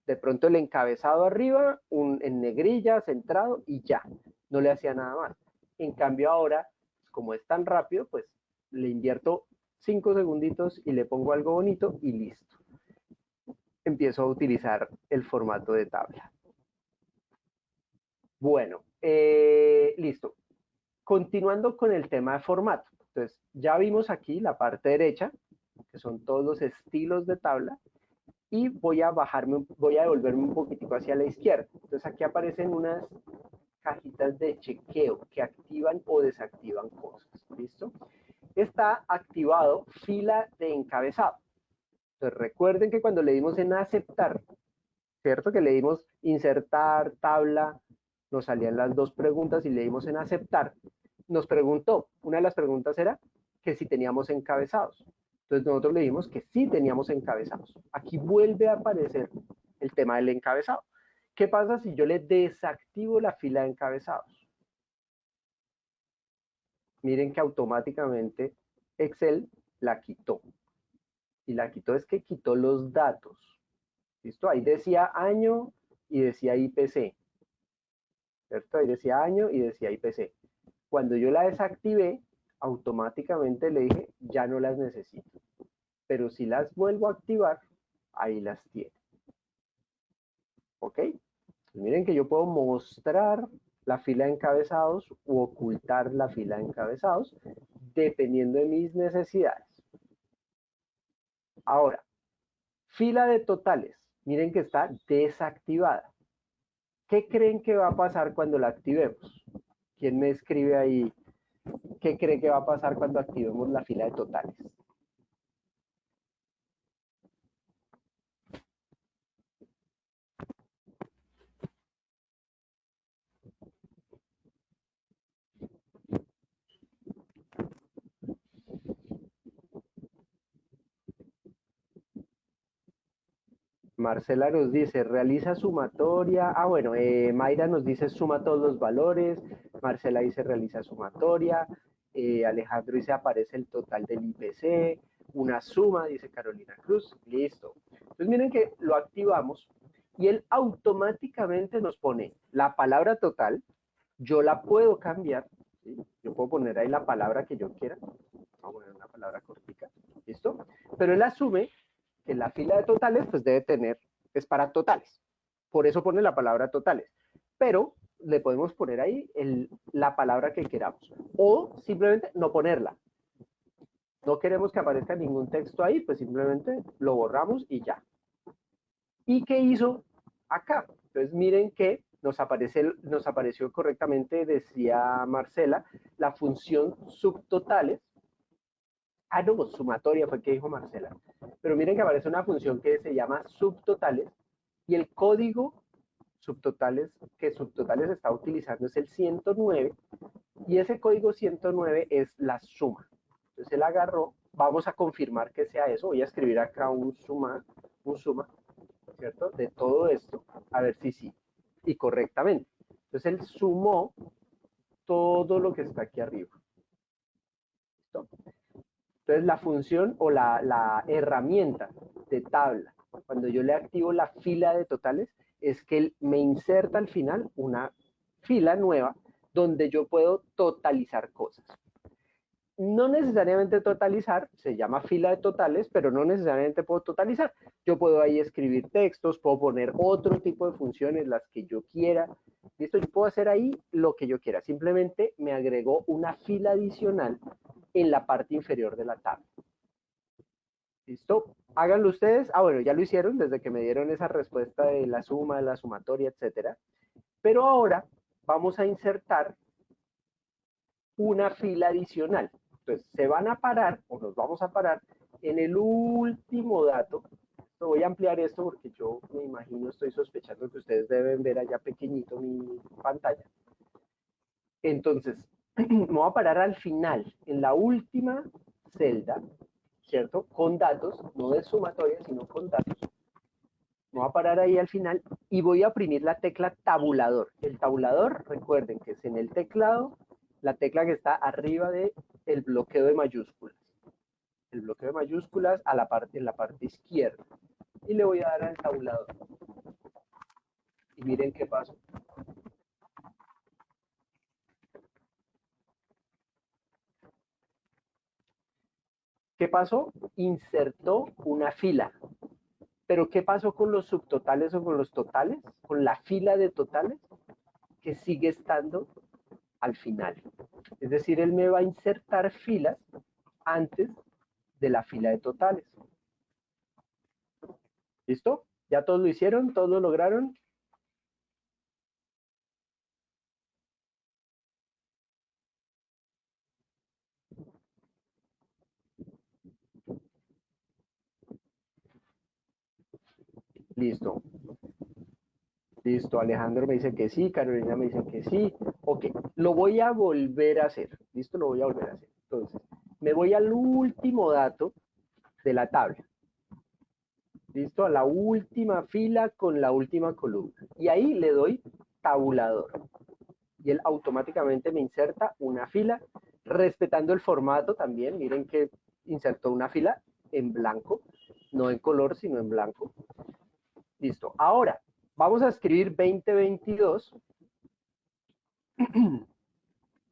De pronto el encabezado arriba, en negrilla, centrado y ya, no le hacía nada más. En cambio ahora, como es tan rápido, pues le invierto 5 segunditos y le pongo algo bonito y listo. Empiezo a utilizar el formato de tabla. Bueno, listo. Continuando con el tema de formato. Entonces, ya vimos aquí la parte derecha, que son todos los estilos de tabla, y voy a devolverme un poquitico hacia la izquierda. Entonces, aquí aparecen unas cajitas de chequeo que activan o desactivan cosas. ¿Listo? Está activado fila de encabezado. Entonces, recuerden que cuando le dimos en aceptar, ¿cierto? Que le dimos insertar, tabla, nos salían las dos preguntas y le dimos en aceptar. Nos preguntó, una de las preguntas era que si teníamos encabezados. Entonces nosotros le dijimos que sí teníamos encabezados. Aquí vuelve a aparecer el tema del encabezado. ¿Qué pasa si yo le desactivo la fila de encabezados? Miren que automáticamente Excel la quitó. Y la quitó es que quitó los datos. ¿Listo? Ahí decía año y decía IPC. ¿Cierto? Ahí decía año y decía IPC. Cuando yo la desactivé, automáticamente le dije, ya no las necesito. Pero si las vuelvo a activar, ahí las tiene. ¿Ok? Miren que yo puedo mostrar la fila de encabezados u ocultar la fila de encabezados dependiendo de mis necesidades. Ahora, fila de totales. Miren que está desactivada. ¿Qué creen que va a pasar cuando la activemos? ¿Quién me escribe ahí? ¿Qué cree que va a pasar cuando activemos la fila de totales? Marcela nos dice, realiza sumatoria. Ah, bueno, Mayra nos dice, suma todos los valores. Marcela dice, realiza sumatoria. Alejandro dice, aparece el total del IPC. Una suma, dice Carolina Cruz. Listo. Entonces miren que lo activamos y él automáticamente nos pone la palabra total. Yo la puedo cambiar. ¿Sí? Yo puedo poner ahí la palabra que yo quiera. Vamos a poner una palabra cortica. ¿Listo? Pero él asume que la fila de totales pues debe tener, es para totales. Por eso pone la palabra totales. Pero le podemos poner ahí la palabra que queramos. O simplemente no ponerla. No queremos que aparezca ningún texto ahí, pues simplemente lo borramos y ya. ¿Y qué hizo acá? Entonces miren que nos apareció correctamente, decía Marcela, la función subtotales. Ah, no, sumatoria fue que dijo Marcela. Pero miren que aparece una función que se llama subtotales y el código subtotales que subtotales está utilizando es el 109 y ese código 109 es la suma. Entonces él agarró, vamos a confirmar que sea eso, voy a escribir acá un suma, ¿cierto? De todo esto, a ver si sí, y correctamente. Entonces él sumó todo lo que está aquí arriba. ¿Listo? Entonces la función o la herramienta de tabla, cuando yo le activo la fila de totales, es que él me inserta al final una fila nueva donde yo puedo totalizar cosas. No necesariamente totalizar, se llama fila de totales, pero no necesariamente puedo totalizar. Yo puedo ahí escribir textos, puedo poner otro tipo de funciones, las que yo quiera. ¿Listo? Yo puedo hacer ahí lo que yo quiera. Simplemente me agregó una fila adicional en la parte inferior de la tabla. ¿Listo? Háganlo ustedes. Ah, bueno, ya lo hicieron desde que me dieron esa respuesta de la suma, de la sumatoria, etcétera. Pero ahora vamos a insertar una fila adicional. Entonces, se van a parar, o nos vamos a parar, en el último dato. Voy a ampliar esto porque yo me imagino, estoy sospechando que ustedes deben ver allá pequeñito mi pantalla. Entonces, me voy a parar al final, en la última celda, ¿cierto? Con datos, no de sumatoria, sino con datos. Me voy a parar ahí al final y voy a oprimir la tecla tabulador. El tabulador, recuerden que es en el teclado, la tecla que está arriba del bloqueo de mayúsculas. El bloqueo de mayúsculas en la parte izquierda. Y le voy a dar al tabulador. Y miren qué pasó. ¿Qué pasó? Insertó una fila. Pero ¿qué pasó con los subtotales o con los totales? Con la fila de totales, que sigue estando al final. Es decir, él me va a insertar filas antes de la fila de totales. ¿Listo? ¿Ya todos lo hicieron? ¿Todos lo lograron? Listo. Listo, Alejandro me dice que sí, Carolina me dice que sí. Ok, lo voy a volver a hacer. Listo, lo voy a volver a hacer. Entonces, me voy al último dato de la tabla. ¿Listo? A la última fila con la última columna. Y ahí le doy tabulador. Y él automáticamente me inserta una fila, respetando el formato también. Miren que insertó una fila en blanco, no en color, sino en blanco. Listo. Ahora, vamos a escribir 2022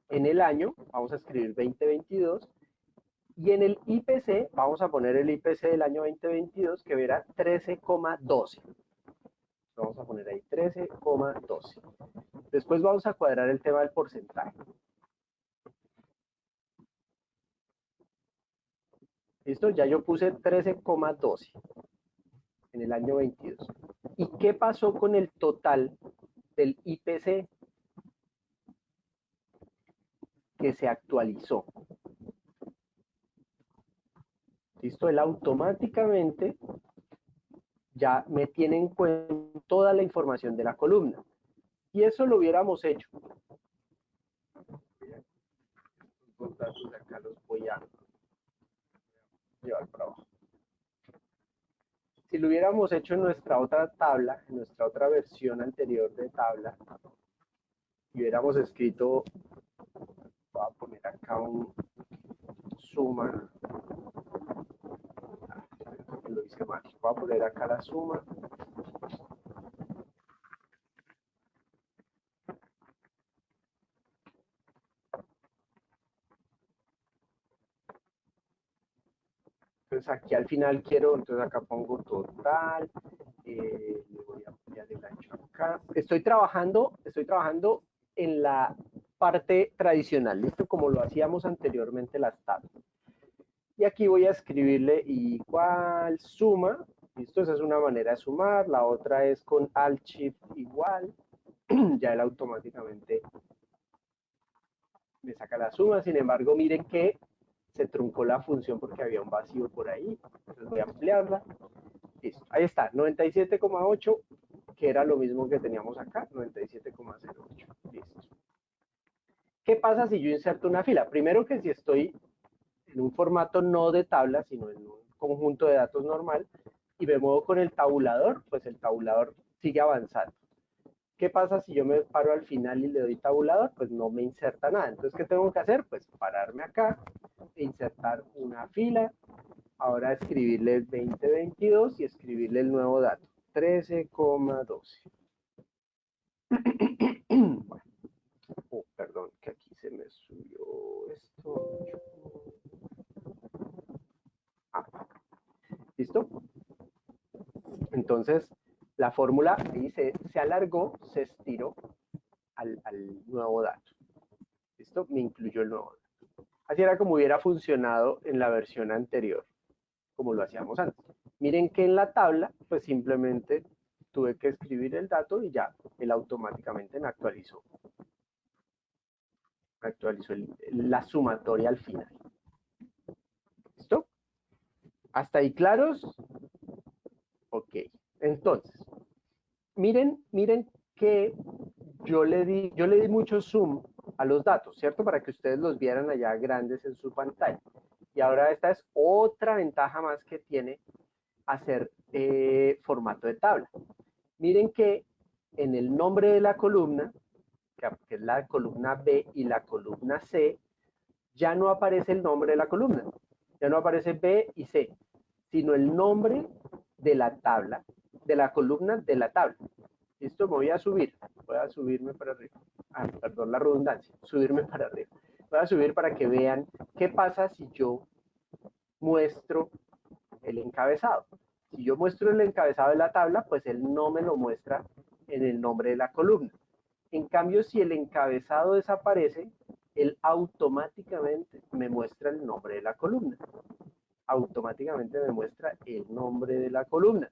en el año. Vamos a escribir 2022. Y en el IPC, vamos a poner el IPC del año 2022, que verá 13,12. Vamos a poner ahí 13,12. Después vamos a cuadrar el tema del porcentaje. ¿Listo? Ya yo puse 13,12 en el año 22. ¿Y qué pasó con el total del IPC que se actualizó? ¿Listo? Él automáticamente ya me tiene en cuenta toda la información de la columna. Y eso lo hubiéramos hecho. Los datos de acá los voy a llevar para abajo. Si lo hubiéramos hecho en nuestra otra tabla, en nuestra otra versión anterior de tabla, y hubiéramos escrito, voy a poner acá un suma, lo hice mal, voy a poner acá la suma, entonces aquí al final quiero, entonces acá pongo total, le voy a poner el ancho acá, estoy trabajando en la parte tradicional, ¿listo? Como lo hacíamos anteriormente las tablas. Y aquí voy a escribirle igual suma, ¿listo? Esa es una manera de sumar, la otra es con alt shift igual, ya él automáticamente me saca la suma, sin embargo miren que se truncó la función porque había un vacío por ahí, entonces voy a ampliarla, listo, ahí está, 97,8, que era lo mismo que teníamos acá, 97,08, listo. ¿Qué pasa si yo inserto una fila? Primero que si estoy en un formato no de tabla, sino en un conjunto de datos normal, y me muevo con el tabulador, pues el tabulador sigue avanzando. ¿Qué pasa si yo me paro al final y le doy tabulador? Pues no me inserta nada. Entonces, ¿qué tengo que hacer? Pues pararme acá, e insertar una fila, ahora escribirle el 2022 y escribirle el nuevo dato, 13,12. Bueno, oh, perdón, que aquí se me subió esto. ¿Listo? Entonces, la fórmula ahí se alargó, se estiró al nuevo dato. ¿Listo? Me incluyó el nuevo dato. Así era como hubiera funcionado en la versión anterior, como lo hacíamos antes. Miren que en la tabla, pues simplemente tuve que escribir el dato y ya, él automáticamente me actualizó. Me actualizó la sumatoria al final. ¿Listo? ¿Hasta ahí claros? Ok. Entonces, miren que yo le di mucho zoom a los datos, ¿cierto? Para que ustedes los vieran allá grandes en su pantalla. Y ahora esta es otra ventaja más que tiene hacer formato de tabla. Miren que en el nombre de la columna, que es la columna B y la columna C, ya no aparece el nombre de la columna. Ya no aparece B y C, sino el nombre de la tabla, de la columna de la tabla. Listo, me voy a subir. Voy a subirme para arriba. Perdón la redundancia. Subirme para arriba. Voy a subir para que vean qué pasa si yo muestro el encabezado. Si yo muestro el encabezado de la tabla, pues él no me lo muestra en el nombre de la columna. En cambio, si el encabezado desaparece, él automáticamente me muestra el nombre de la columna. Automáticamente me muestra el nombre de la columna.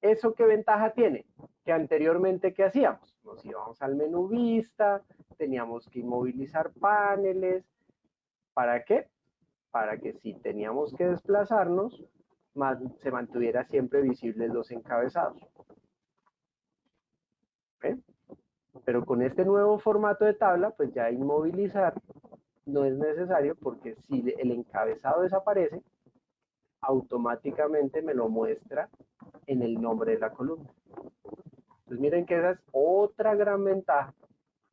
¿Eso qué ventaja tiene? Que anteriormente, ¿qué hacíamos? Nos íbamos al menú vista, teníamos que inmovilizar paneles. ¿Para qué? Para que si teníamos que desplazarnos, se mantuviera siempre visibles los encabezados. ¿Eh? Pero con este nuevo formato de tabla, pues ya inmovilizar no es necesario porque si el encabezado desaparece, automáticamente me lo muestra en el nombre de la columna. Entonces miren que esa es otra gran ventaja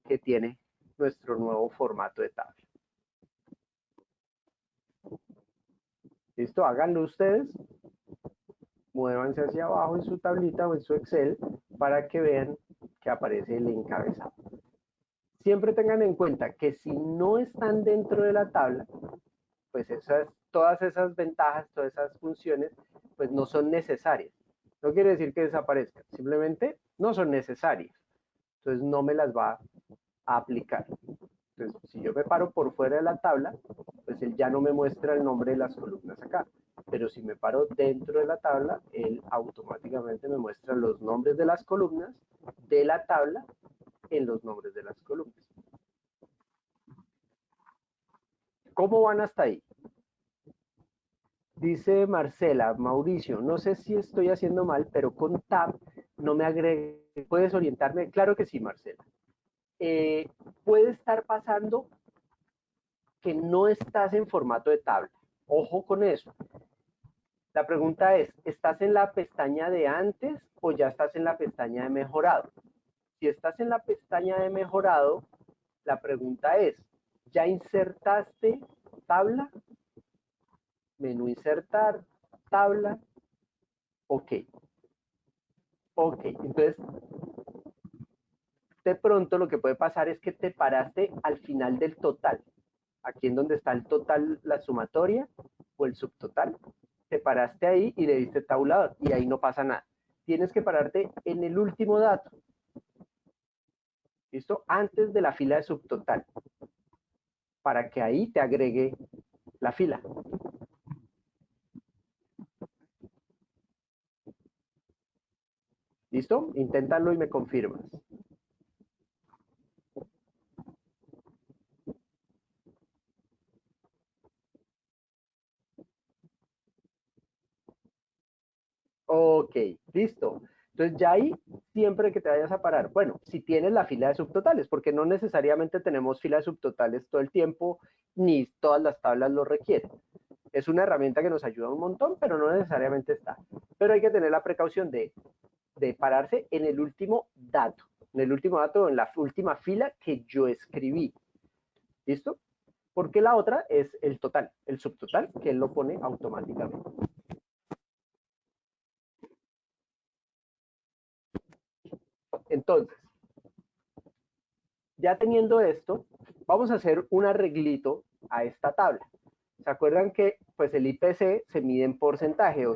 que tiene nuestro nuevo formato de tabla. ¿Listo? Háganlo ustedes. Muévanse hacia abajo en su tablita o en su Excel para que vean que aparece el encabezado. Siempre tengan en cuenta que si no están dentro de la tabla, pues todas esas ventajas, todas esas funciones, pues no son necesarias. No quiere decir que desaparezcan, simplemente no son necesarias. Entonces no me las va a aplicar. Entonces, si yo me paro por fuera de la tabla, pues él ya no me muestra el nombre de las columnas acá. Pero si me paro dentro de la tabla, él automáticamente me muestra los nombres de las columnas de la tabla en los nombres de las columnas. ¿Cómo van hasta ahí? Dice Marcela, Mauricio, no sé si estoy haciendo mal, pero con Tab no me agregue. ¿Puedes orientarme? Claro que sí, Marcela. Puede estar pasando que no estás en formato de tabla. Ojo con eso. La pregunta es, ¿estás en la pestaña de antes o ya estás en la pestaña de mejorado? Si estás en la pestaña de mejorado, la pregunta es, ¿ya insertaste tabla? Menú insertar, tabla. Ok. Ok, entonces, de pronto lo que puede pasar es que te paraste al final del total. Aquí en donde está el total, la sumatoria o el subtotal. Te paraste ahí y le diste tabulador y ahí no pasa nada. Tienes que pararte en el último dato. ¿Listo? Antes de la fila de subtotal. Para que ahí te agregue la fila. ¿Listo? Inténtalo y me confirmas. Ok, listo. Entonces ya ahí, siempre que te vayas a parar, bueno, si tienes la fila de subtotales, porque no necesariamente tenemos fila de subtotales todo el tiempo, ni todas las tablas lo requieren. Es una herramienta que nos ayuda un montón, pero no necesariamente está. Pero hay que tener la precaución de pararse en el último dato, o en la última fila que yo escribí. ¿Listo? Porque la otra es el total, el subtotal, que él lo pone automáticamente. Entonces, ya teniendo esto, vamos a hacer un arreglito a esta tabla. ¿Se acuerdan que pues el IPC se mide en porcentaje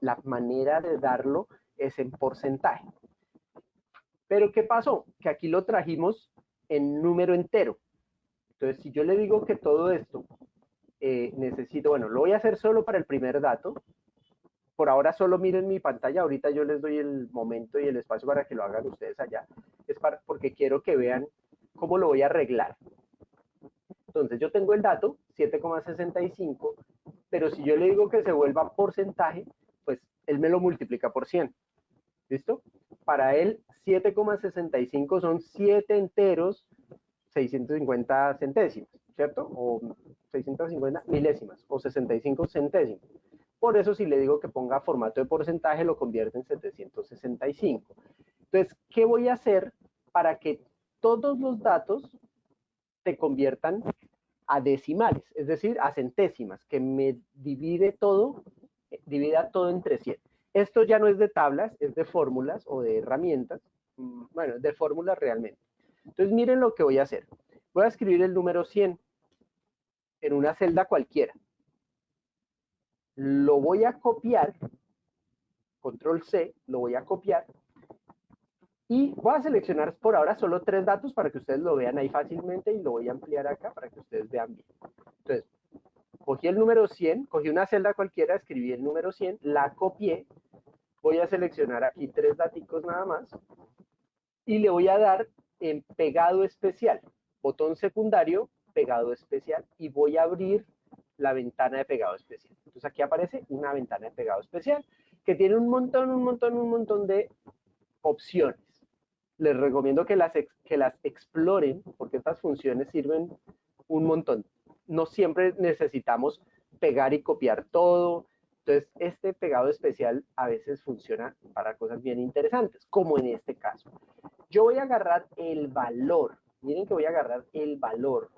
la manera de darlo es en porcentaje? Pero ¿qué pasó? Que aquí lo trajimos en número entero. Entonces, si yo le digo que todo esto necesito, bueno, lo voy a hacer solo para el primer dato. Por ahora solo miren mi pantalla, ahorita yo les doy el momento y el espacio para que lo hagan ustedes allá. Porque quiero que vean cómo lo voy a arreglar. Entonces yo tengo el dato, 7,65, pero si yo le digo que se vuelva porcentaje, pues él me lo multiplica por 100. ¿Listo? Para él, 7,65 son 7 enteros, 650 centésimos, ¿cierto? O 650 milésimas, o 65 centésimos. Por eso, si le digo que ponga formato de porcentaje, lo convierte en 765. Entonces, ¿qué voy a hacer para que todos los datos se conviertan a decimales, es decir, a centésimas, que me divida todo entre 100? Esto ya no es de tablas, es de fórmulas o de herramientas. Bueno, de fórmulas realmente. Entonces, miren lo que voy a hacer. Voy a escribir el número 100 en una celda cualquiera. Lo voy a copiar, control C, lo voy a copiar. Y voy a seleccionar por ahora solo 3 datos para que ustedes lo vean ahí fácilmente y lo voy a ampliar acá para que ustedes vean bien. Entonces, cogí el número 100, cogí una celda cualquiera, escribí el número 100, la copié, voy a seleccionar aquí 3 daticos nada más y le voy a dar en pegado especial, botón secundario, pegado especial, y voy a abrir la ventana de pegado especial. Entonces aquí aparece una ventana de pegado especial que tiene un montón de opciones. Les recomiendo que las exploren porque estas funciones sirven un montón. No siempre necesitamos pegar y copiar todo. Entonces, este pegado especial a veces funciona para cosas bien interesantes, como en este caso. Yo voy a agarrar el valor. Miren que voy a agarrar el valor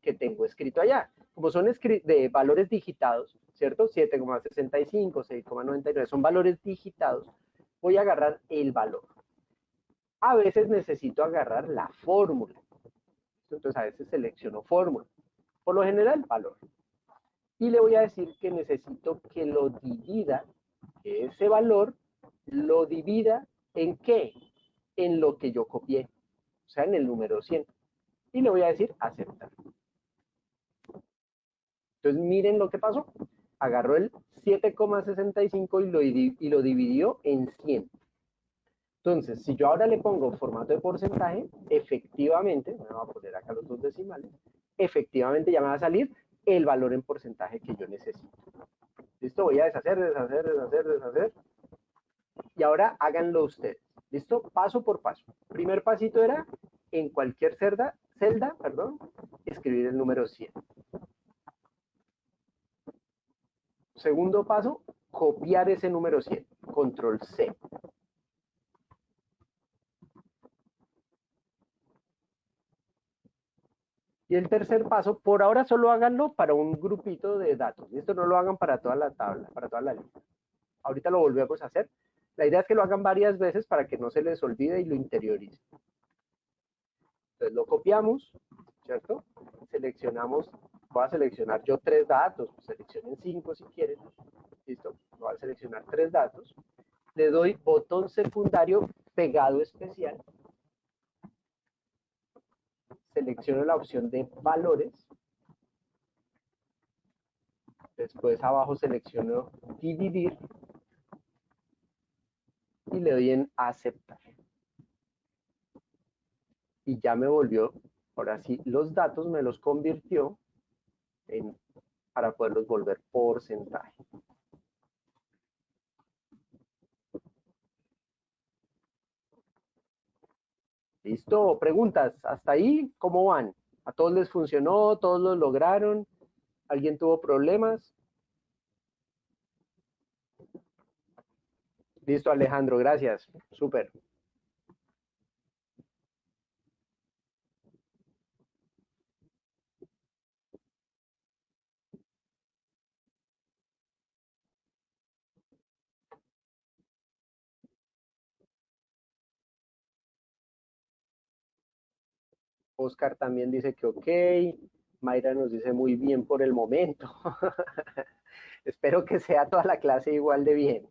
que tengo escrito allá. Como son de valores digitados, ¿cierto? 7,65, 6,99, son valores digitados. Voy a agarrar el valor. A veces necesito agarrar la fórmula. Entonces, a veces selecciono fórmula. Por lo general, valor. Y le voy a decir que necesito que lo divida, que ese valor lo divida ¿en qué? En lo que yo copié, o sea, en el número 100. Y le voy a decir aceptar. Entonces, miren lo que pasó. Agarró el 7,65 y lo dividió en 100. Entonces, si yo ahora le pongo formato de porcentaje, efectivamente, me voy a poner acá los dos decimales, efectivamente ya me va a salir el valor en porcentaje que yo necesito. ¿Listo? Voy a deshacer. Y ahora háganlo ustedes. ¿Listo? Paso por paso. Primer pasito era, en cualquier celda, escribir el número 100. Segundo paso, copiar ese número 100. Control C. Y el tercer paso, por ahora solo háganlo para un grupito de datos. Esto no lo hagan para toda la tabla, para toda la lista. Ahorita lo volvemos a hacer. La idea es que lo hagan varias veces para que no se les olvide y lo interioricen. Entonces lo copiamos, ¿cierto? Seleccionamos, voy a seleccionar yo 3 datos, seleccionen 5 si quieren. Listo, voy a seleccionar 3 datos. Le doy botón secundario, pegado especial. Selecciono la opción de valores. Después abajo selecciono dividir. Y le doy en aceptar. Y ya me volvió, ahora sí, los datos me los convirtió para poderlos volver porcentaje. ¿Listo? Preguntas, ¿hasta ahí cómo van? ¿A todos les funcionó? ¿Todos lo lograron? ¿Alguien tuvo problemas? Listo, Alejandro, gracias. Súper. Oscar también dice que ok. Mayra nos dice muy bien por el momento. Espero que sea toda la clase igual de bien.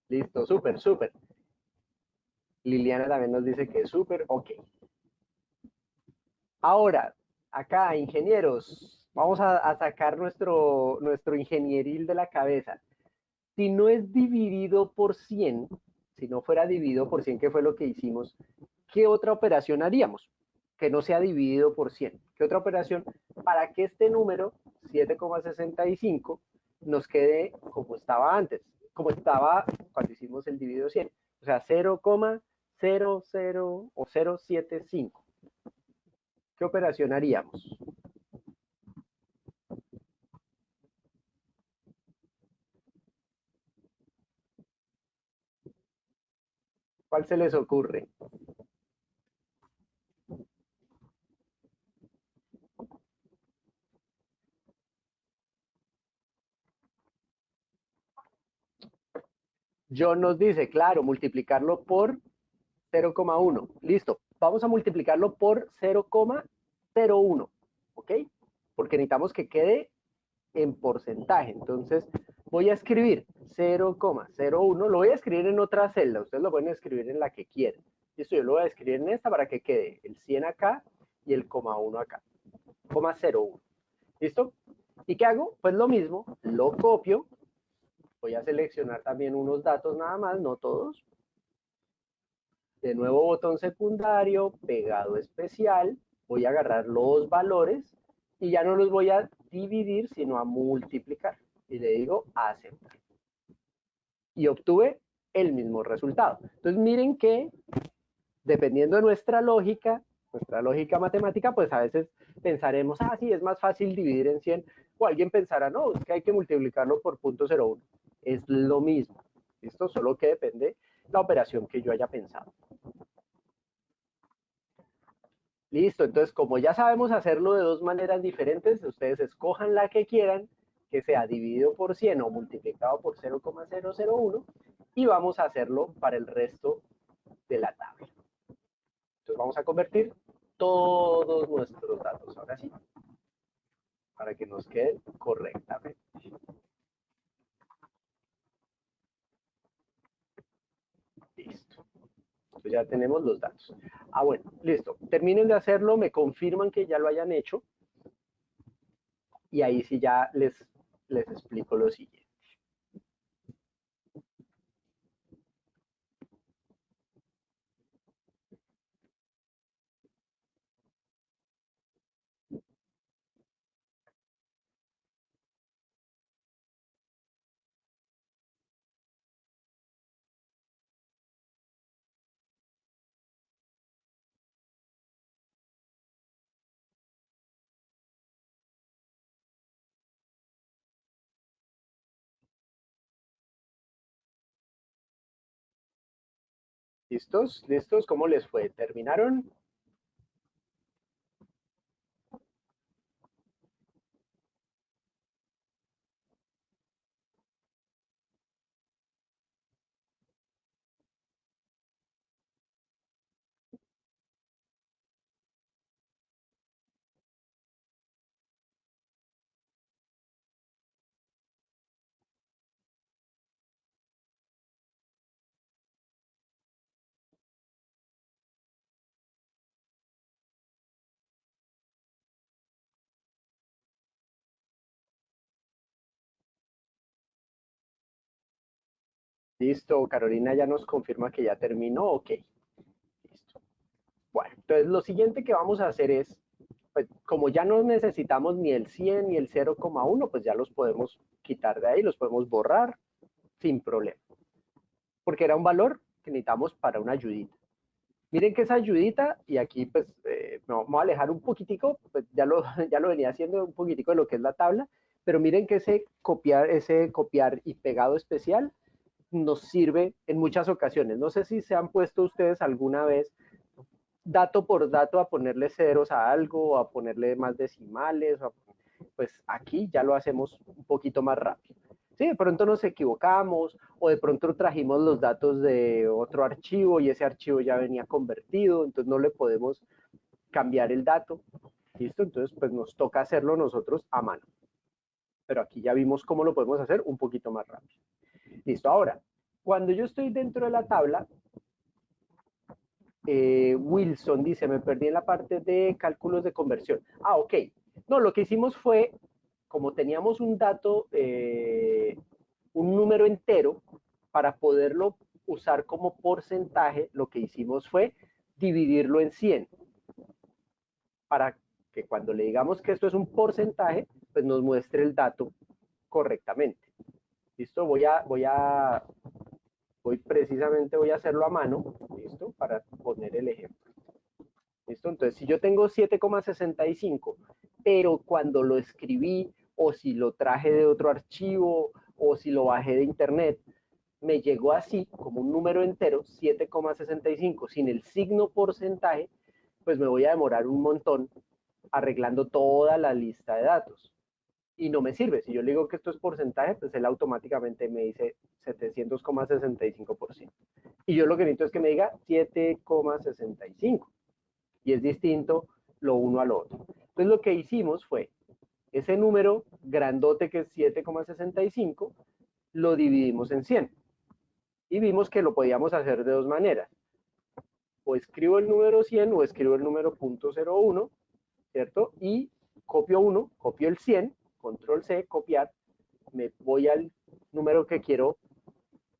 Listo, súper, súper. Liliana también nos dice que es súper, ok. Ahora, acá, ingenieros, vamos a sacar nuestro ingenieril de la cabeza. Si no es dividido por 100, si no fuera dividido por 100, que fue lo que hicimos, ¿qué otra operación haríamos? Que no sea dividido por 100. ¿Qué otra operación? Para que este número, 7,65, nos quede como estaba antes, como estaba cuando hicimos el dividido 100. O sea, 0,00 o 0,75. ¿Qué operación haríamos? ¿Cuál se les ocurre? John nos dice, claro, multiplicarlo por 0,1. Listo. Vamos a multiplicarlo por 0,01. ¿Ok? Porque necesitamos que quede en porcentaje. Entonces, voy a escribir 0,01. Lo voy a escribir en otra celda. Ustedes lo pueden escribir en la que quieran. Listo, yo lo voy a escribir en esta para que quede el 100 acá y el 1 acá. 0,01. ¿Listo? ¿Y qué hago? Pues lo mismo, lo copio. Voy a seleccionar también unos datos nada más, no todos. De nuevo botón secundario, pegado especial. Voy a agarrar los valores y ya no los voy a dividir, sino a multiplicar. Y le digo aceptar. Y obtuve el mismo resultado. Entonces miren que, dependiendo de nuestra lógica, nuestra lógica matemática, pues a veces pensaremos, ah, sí, es más fácil dividir en 100, o alguien pensará, no, es que hay que multiplicarlo por 0.01. Es lo mismo. Esto solo que depende la operación que yo haya pensado. Listo, entonces como ya sabemos hacerlo de dos maneras diferentes, ustedes escojan la que quieran, que sea dividido por 100 o multiplicado por 0,001, y vamos a hacerlo para el resto de la tabla. Entonces vamos a convertir todos nuestros datos, ahora sí, para que nos quede correctamente. Listo. Entonces ya tenemos los datos. Ah, bueno, listo. Terminen de hacerlo, me confirman que ya lo hayan hecho, y ahí sí ya les explico lo siguiente. ¿Listos? ¿Listos? ¿Cómo les fue? ¿Terminaron? Listo, Carolina ya nos confirma que ya terminó, ok. Listo. Bueno, entonces lo siguiente que vamos a hacer es, pues como ya no necesitamos ni el 100 ni el 0,1, pues ya los podemos quitar de ahí, los podemos borrar sin problema. Porque era un valor que necesitamos para una ayudita. Miren que esa ayudita, y aquí pues me voy a alejar un poquitico, pues ya lo venía haciendo un poquitico de lo que es la tabla, pero miren que ese copiar y pegado especial nos sirve en muchas ocasiones. No sé si se han puesto ustedes alguna vez dato por dato a ponerle ceros a algo, a ponerle más decimales, pues aquí ya lo hacemos un poquito más rápido. Sí, de pronto nos equivocamos o de pronto trajimos los datos de otro archivo y ese archivo ya venía convertido, entonces no le podemos cambiar el dato. ¿Listo? Entonces pues nos toca hacerlo nosotros a mano. Pero aquí ya vimos cómo lo podemos hacer un poquito más rápido. Listo, ahora, cuando yo estoy dentro de la tabla, Wilson dice, me perdí en la parte de cálculos de conversión. Ah, ok. No, lo que hicimos fue, como teníamos un dato, un número entero, para poderlo usar como porcentaje, lo que hicimos fue dividirlo en 100, para que cuando le digamos que esto es un porcentaje, pues nos muestre el dato correctamente. ¿Listo? Voy a hacerlo a mano, ¿listo? Para poner el ejemplo. ¿Listo? Entonces, si yo tengo 7,65, pero cuando lo escribí, o si lo traje de otro archivo, o si lo bajé de internet, me llegó así, como un número entero, 7,65, sin el signo porcentaje, pues me voy a demorar un montón arreglando toda la lista de datos. Y no me sirve. Si yo le digo que esto es porcentaje, pues él automáticamente me dice 700,65%. Y yo lo que necesito es que me diga 7,65. Y es distinto lo uno al otro. Entonces lo que hicimos fue, ese número grandote que es 7,65, lo dividimos en 100. Y vimos que lo podíamos hacer de dos maneras. O escribo el número 100 o escribo el número .01, ¿cierto? Y copio el 100, control C, copiar, me voy al número que quiero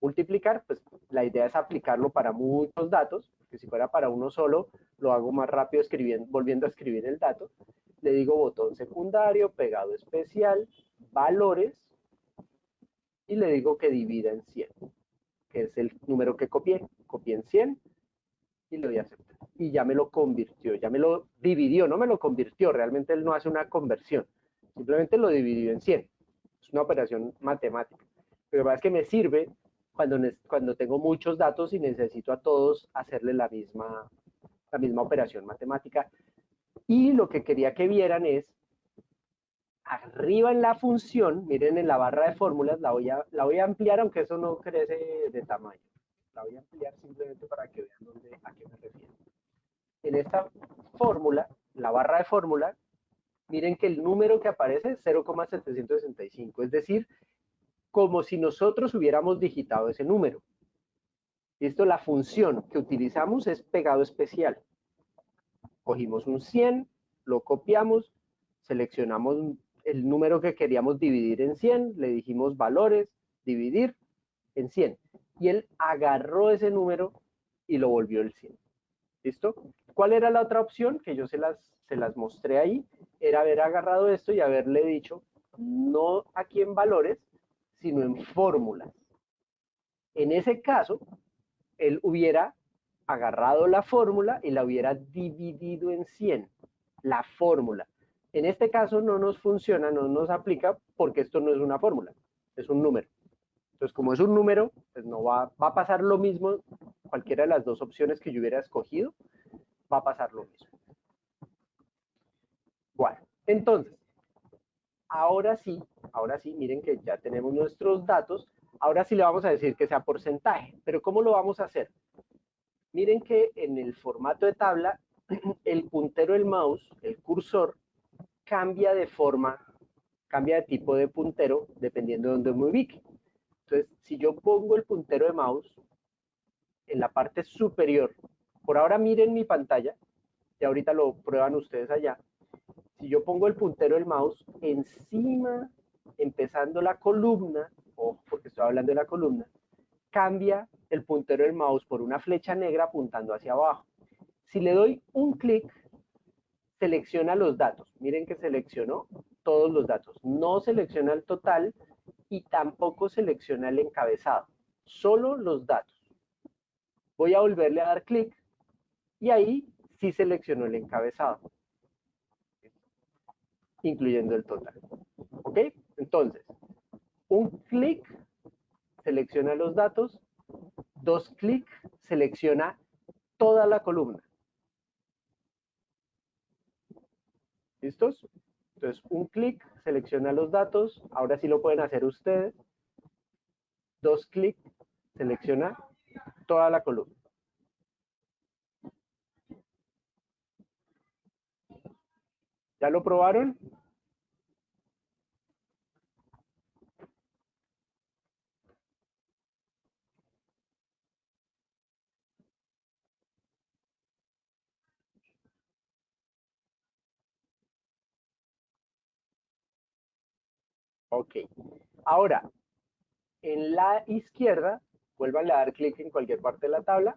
multiplicar, pues la idea es aplicarlo para muchos datos, que si fuera para uno solo, lo hago más rápido volviendo a escribir el dato. Le digo botón secundario, pegado especial, valores, y le digo que divida en 100, que es el número que copié. Copié en 100 y le doy a aceptar. y ya me lo convirtió, ya me lo dividió, no me lo convirtió, realmente él no hace una conversión, simplemente lo dividió en 100. Es una operación matemática. Lo que pasa es que me sirve cuando tengo muchos datos y necesito a todos hacerle la misma operación matemática. Y lo que quería que vieran es, arriba en la función, miren en la barra de fórmulas, la voy a ampliar, aunque eso no crece de tamaño. La voy a ampliar simplemente para que vean a qué me refiero. En esta fórmula, la barra de fórmula, miren que el número que aparece es 0,765, es decir, como si nosotros hubiéramos digitado ese número. Esto, la función que utilizamos es pegado especial. Cogimos un 100, lo copiamos, seleccionamos el número que queríamos dividir en 100, le dijimos valores, dividir en 100. Y él agarró ese número y lo volvió el 100. ¿Listo? ¿Cuál era la otra opción? Que yo se las mostré ahí. Era haber agarrado esto y haberle dicho, no aquí en valores, sino en fórmulas. En ese caso, él hubiera agarrado la fórmula y la hubiera dividido en 100, la fórmula. En este caso no nos funciona, no nos aplica, porque esto no es una fórmula, es un número. Entonces, como es un número, pues no va a pasar lo mismo, cualquiera de las dos opciones que yo hubiera escogido, va a pasar lo mismo. Bueno, entonces, ahora sí, miren que ya tenemos nuestros datos, ahora sí le vamos a decir que sea porcentaje, pero ¿cómo lo vamos a hacer? Miren que en el formato de tabla, el puntero del mouse, el cursor, cambia de forma, cambia de tipo de puntero dependiendo de donde me ubique. Entonces, si yo pongo el puntero de mouse en la parte superior, por ahora miren mi pantalla, y ahorita lo prueban ustedes allá. Si yo pongo el puntero del mouse encima, empezando la columna, o porque estoy hablando de la columna, cambia el puntero del mouse por una flecha negra apuntando hacia abajo. Si le doy un clic, selecciona los datos. Miren que seleccionó todos los datos. No selecciona el total y tampoco selecciona el encabezado. Solo los datos. Voy a volverle a dar clic y ahí sí seleccionó el encabezado, incluyendo el total. ¿Ok? Entonces, un clic selecciona los datos, dos clics selecciona toda la columna. ¿Listos? Entonces, un clic selecciona los datos, ahora sí lo pueden hacer ustedes. Dos clics selecciona toda la columna. ¿Ya lo probaron? Ok. Ahora, en la izquierda, vuelvan a dar clic en cualquier parte de la tabla.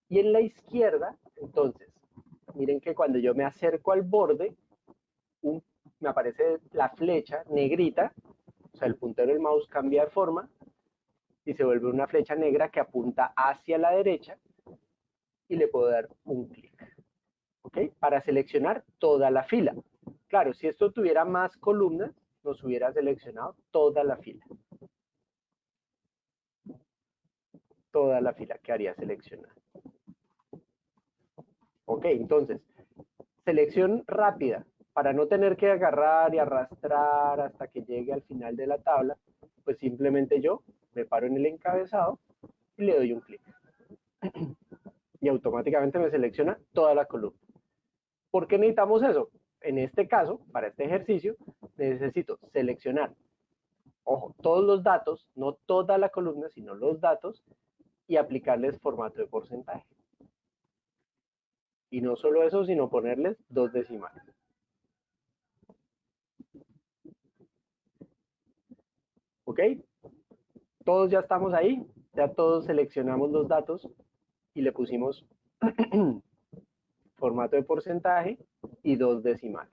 Y en la izquierda, entonces, miren que cuando yo me acerco al borde, me aparece la flecha negrita, o sea, el puntero del mouse cambia de forma y se vuelve una flecha negra que apunta hacia la derecha y le puedo dar un clic. ¿Ok? Para seleccionar toda la fila. Claro, si esto tuviera más columnas, nos hubiera seleccionado toda la fila. Toda la fila quedaría seleccionada. Ok, entonces, selección rápida, para no tener que agarrar y arrastrar hasta que llegue al final de la tabla, pues simplemente yo me paro en el encabezado y le doy un clic. Y automáticamente me selecciona toda la columna. ¿Por qué necesitamos eso? En este caso, para este ejercicio, necesito seleccionar, ojo, todos los datos, no toda la columna, sino los datos, y aplicarles formato de porcentaje. Y no solo eso, sino ponerles dos decimales. ¿Ok? Todos ya estamos ahí, ya todos seleccionamos los datos y le pusimos formato de porcentaje y dos decimales.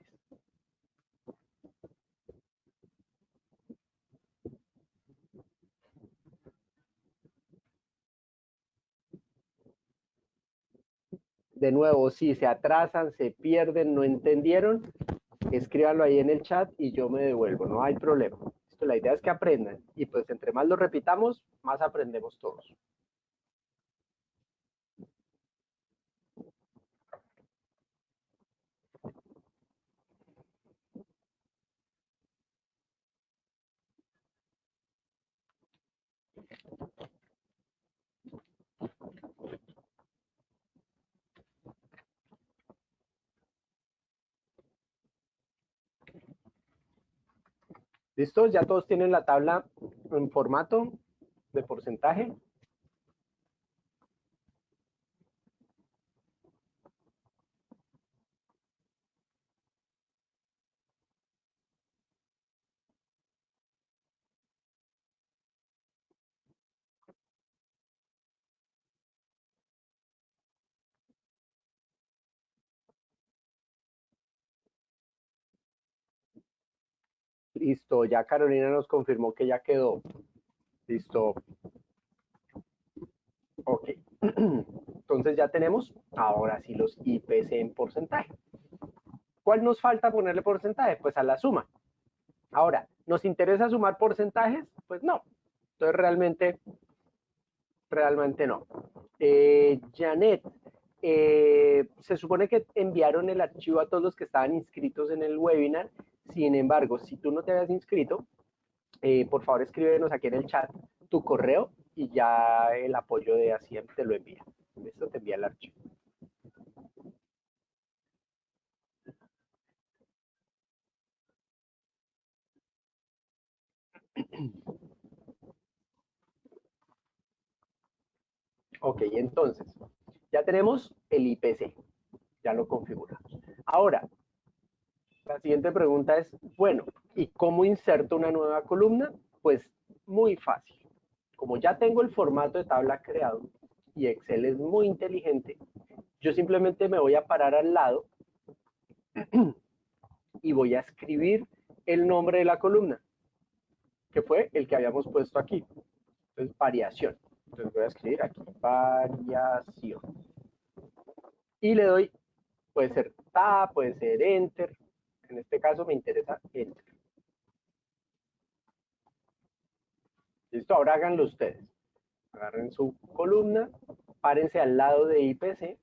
De nuevo, si se atrasan, se pierden, no entendieron, escríbanlo ahí en el chat y yo me devuelvo, no hay problema. Esto, la idea es que aprendan y pues entre más lo repitamos, más aprendemos todos. ¿Listo? ¿Ya todos tienen la tabla en formato de porcentaje? Listo, ya Carolina nos confirmó que ya quedó. Listo. Ok. Entonces ya tenemos, ahora sí, los IPC en porcentaje. ¿Cuál nos falta ponerle porcentaje? Pues a la suma. Ahora, ¿nos interesa sumar porcentajes? Pues no. Entonces realmente no. Janet, se supone que enviaron el archivo a todos los que estaban inscritos en el webinar. Sin embargo, si tú no te habías inscrito, por favor escríbenos aquí en el chat tu correo y ya el apoyo de Hacienda te lo envía. Esto te envía el archivo. Ok, entonces, ya tenemos el IPC, ya lo configuramos. Ahora, la siguiente pregunta es, bueno, ¿y cómo inserto una nueva columna? Pues muy fácil. Como ya tengo el formato de tabla creado y Excel es muy inteligente, yo simplemente me voy a parar al lado y voy a escribir el nombre de la columna, que fue el que habíamos puesto aquí. Entonces, variación. Entonces voy a escribir aquí, variación. Y le doy, puede ser Tab, puede ser Enter. En este caso me interesa Enter. Listo, ahora háganlo ustedes. Agarren su columna, párense al lado de IPC.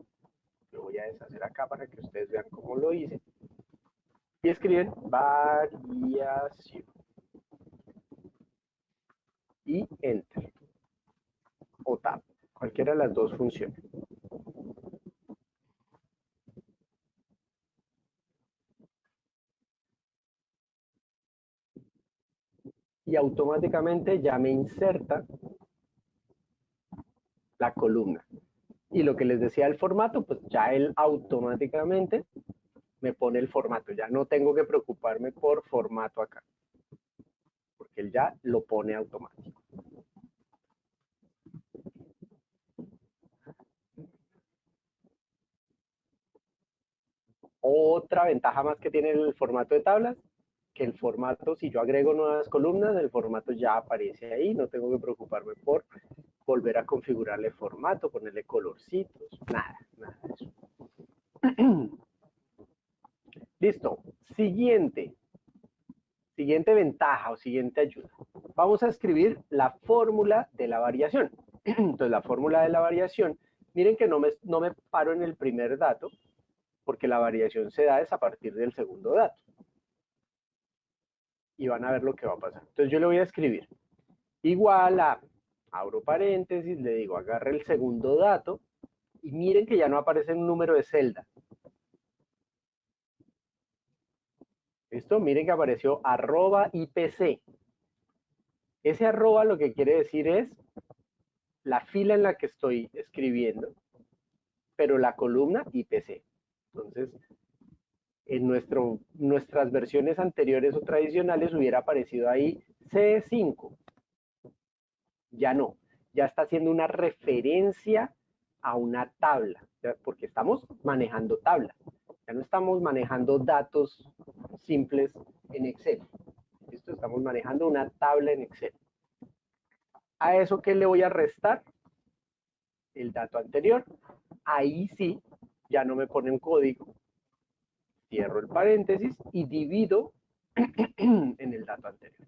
Lo voy a deshacer acá para que ustedes vean cómo lo hice. Y escriben variación. Y Enter. O Tab. Cualquiera de las dos funciona. Y automáticamente ya me inserta la columna. Y lo que les decía del formato, pues ya él automáticamente me pone el formato. Ya no tengo que preocuparme por formato acá, porque él ya lo pone automático. Otra ventaja más que tiene el formato de tablas, que el formato, si yo agrego nuevas columnas, el formato ya aparece ahí, no tengo que preocuparme por volver a configurarle formato, ponerle colorcitos, nada de eso. Listo. Siguiente ventaja o siguiente ayuda. Vamos a escribir la fórmula de la variación. Entonces, la fórmula de la variación, miren que no me paro en el primer dato, porque la variación se da es a partir del segundo dato. Y van a ver lo que va a pasar. Entonces, yo le voy a escribir igual a, abro paréntesis, le digo, agarre el segundo dato, y miren que ya no aparece un número de celda. ¿Listo? Miren que apareció @IPC. Ese arroba lo que quiere decir es la fila en la que estoy escribiendo, pero la columna IPC. Entonces, en nuestras versiones anteriores o tradicionales hubiera aparecido ahí C5. Ya no, ya está haciendo una referencia a una tabla, porque estamos manejando tabla. Ya no estamos manejando datos simples en Excel. Esto estamos manejando una tabla en Excel. A eso, ¿qué le voy a restar? El dato anterior. Ahí sí ya no me pone un código, cierro el paréntesis y divido en el dato anterior.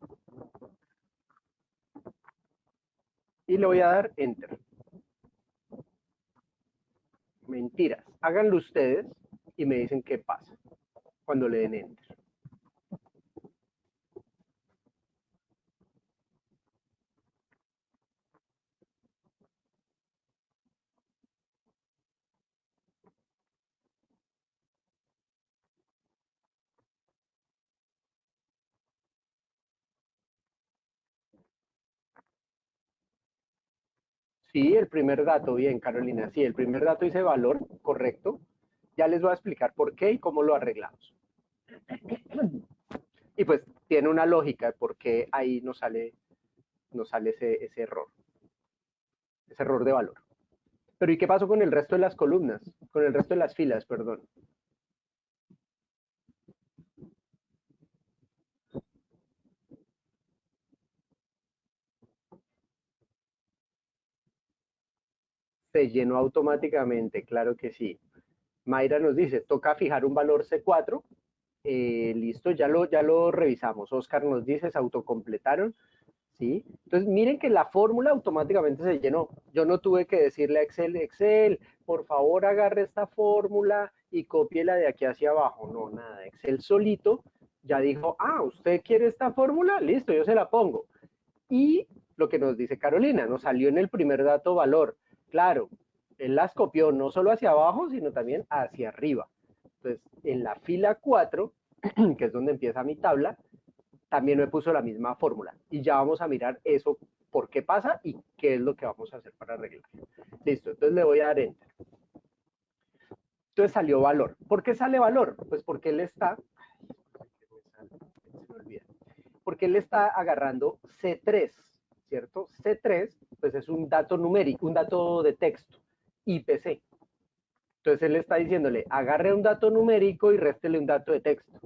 Y le voy a dar Enter. Mentiras. Háganlo ustedes y me dicen qué pasa cuando le den Enter. Sí, el primer dato, bien, Carolina. Sí, el primer dato dice valor, correcto. Ya les voy a explicar por qué y cómo lo arreglamos. Y pues tiene una lógica de por qué ahí nos sale ese error de valor. Pero ¿y qué pasó con el resto de las columnas? Con el resto de las filas, perdón. Se llenó automáticamente, claro que sí. Mayra nos dice, toca fijar un valor C4. Listo, ya lo revisamos. Oscar nos dice, se autocompletaron. ¿Sí? Entonces, miren que la fórmula automáticamente se llenó. Yo no tuve que decirle a Excel, Excel, por favor agarre esta fórmula y cópiela de aquí hacia abajo. No, nada. Excel solito ya dijo, ah, ¿usted quiere esta fórmula? Listo, yo se la pongo. Y lo que nos dice Carolina, nos salió en el primer dato valor. Claro, él las copió no solo hacia abajo, sino también hacia arriba. Entonces, en la fila 4, que es donde empieza mi tabla, también me puso la misma fórmula. Y ya vamos a mirar eso, por qué pasa y qué es lo que vamos a hacer para arreglarlo. Listo, entonces le voy a dar Enter. Entonces salió valor. ¿Por qué sale valor? Pues porque él está, se me olvida, porque él está agarrando C3, ¿cierto? C3, pues es un dato numérico, un dato de texto, IPC. Entonces él está diciéndole, agarre un dato numérico y réstele un dato de texto.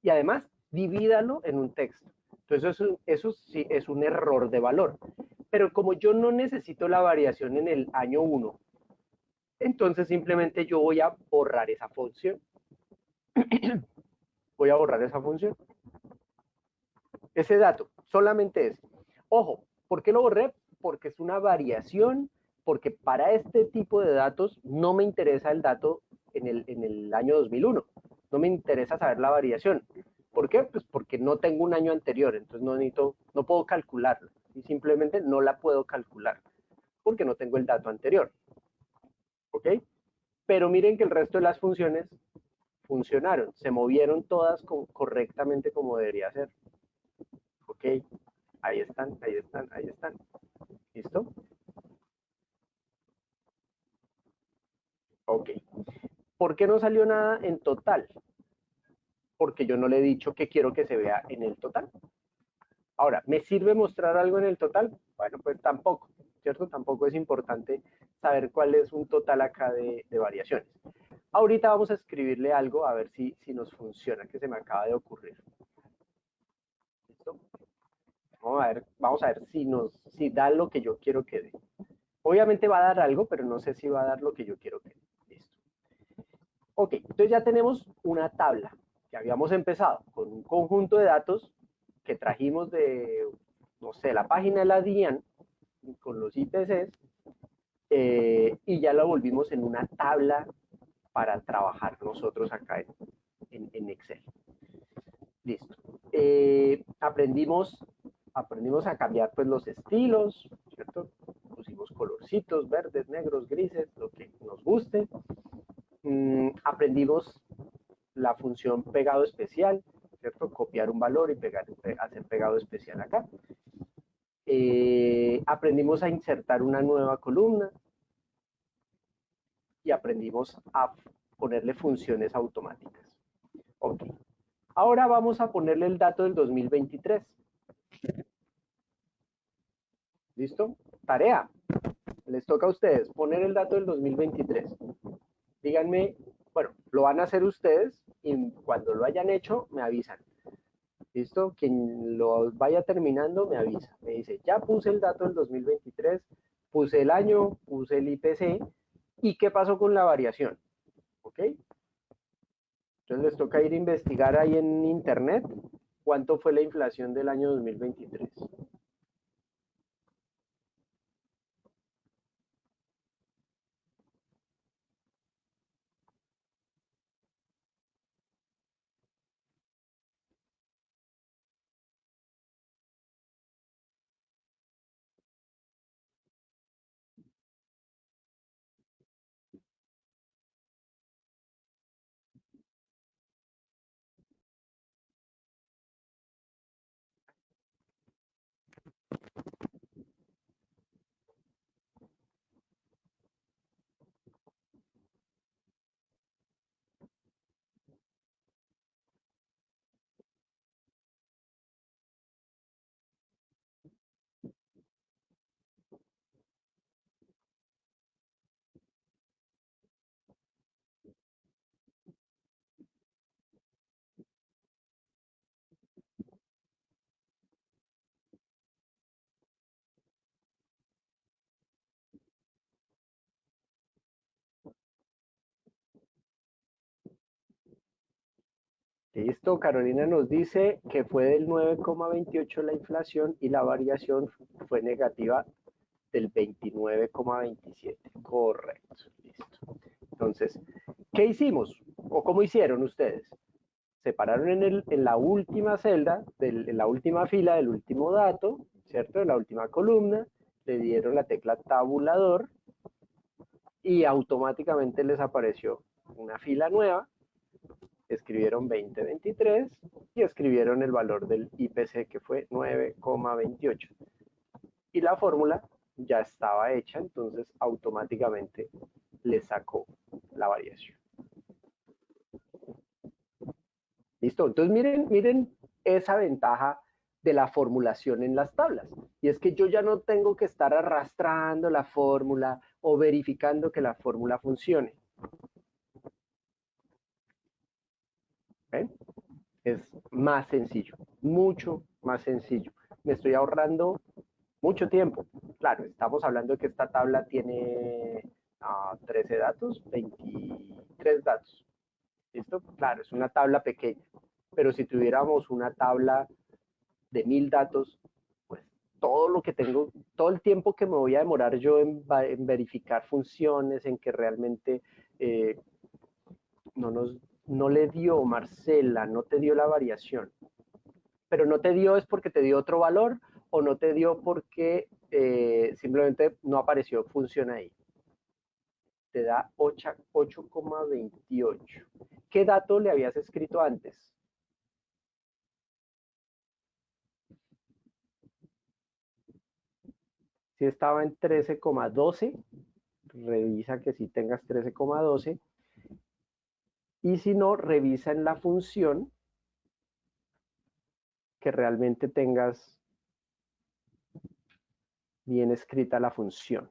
Y además, divídalo en un texto. Entonces eso sí es un error de valor. Pero como yo no necesito la variación en el año 1, entonces simplemente yo voy a borrar esa función. Voy a borrar esa función. Ese dato, solamente ese. Ojo, ¿por qué lo borré? Porque es una variación, porque para este tipo de datos no me interesa el dato en el año 2001. No me interesa saber la variación. ¿Por qué? Pues porque no tengo un año anterior, entonces no puedo calcularlo. Y simplemente no la puedo calcular, porque no tengo el dato anterior. ¿Ok? Pero miren que el resto de las funciones funcionaron, se movieron todas correctamente como debería ser. ¿Ok? Ahí están, ahí están, ahí están. ¿Listo? Ok. ¿Por qué no salió nada en total? Porque yo no le he dicho que quiero que se vea en el total. Ahora, ¿me sirve mostrar algo en el total? Bueno, pues tampoco, ¿cierto? Tampoco es importante saber cuál es un total acá de variaciones. Ahorita vamos a escribirle algo a ver si nos funciona, que se me acaba de ocurrir. ¿Listo? Vamos a ver si da lo que yo quiero que dé. Obviamente va a dar algo, pero no sé si va a dar lo que yo quiero que dé. Listo. Ok, entonces ya tenemos una tabla que habíamos empezado con un conjunto de datos que trajimos de, no sé, la página de la DIAN con los IPCs y ya la volvimos en una tabla para trabajar nosotros acá en Excel. Listo. Aprendimos a cambiar pues los estilos, ¿cierto? Pusimos colorcitos, verdes, negros, grises, lo que nos guste. Aprendimos la función pegado especial, ¿cierto? Copiar un valor y hacer pegado especial acá. Aprendimos a insertar una nueva columna y aprendimos a ponerle funciones automáticas. Ok. Ahora vamos a ponerle el dato del 2023. ¿Listo? Tarea. Les toca a ustedes poner el dato del 2023. Díganme, bueno, lo van a hacer ustedes y cuando lo hayan hecho me avisan. ¿Listo? Quien lo vaya terminando me avisa. Me dice, ya puse el dato del 2023, puse el año, puse el IPC y qué pasó con la variación. Entonces les toca ir a investigar ahí en internet cuánto fue la inflación del año 2023. Listo, Carolina nos dice que fue del 9,28 la inflación y la variación fue negativa del 29,27. Correcto, listo. Entonces, ¿qué hicimos? ¿O cómo hicieron ustedes? Separaron en la última celda, en la última fila del último dato, ¿cierto? En la última columna, le dieron la tecla tabulador y automáticamente les apareció una fila nueva, escribieron 2023 y escribieron el valor del IPC que fue 9,28. Y la fórmula ya estaba hecha, entonces automáticamente le sacó la variación. ¿Listo? Entonces miren esa ventaja de la formulación en las tablas. Y es que yo ya no tengo que estar arrastrando la fórmula o verificando que la fórmula funcione. ¿Ven? Es más sencillo, mucho más sencillo. Me estoy ahorrando mucho tiempo. Claro, estamos hablando de que esta tabla tiene 13 datos, 23 datos. ¿Listo? Claro, es una tabla pequeña. Pero si tuviéramos una tabla de 1000 datos, pues todo lo que tengo, todo el tiempo que me voy a demorar yo en verificar funciones, en que realmente no le dio, Marcela, no te dio la variación. Pero no te dio es porque te dio otro valor o no te dio porque simplemente no apareció función ahí. Te da 8,28. ¿Qué dato le habías escrito antes? Si estaba en 13,12, revisa que si tengas 13,12. Y si no, revisa en la función que realmente tengas bien escrita la función.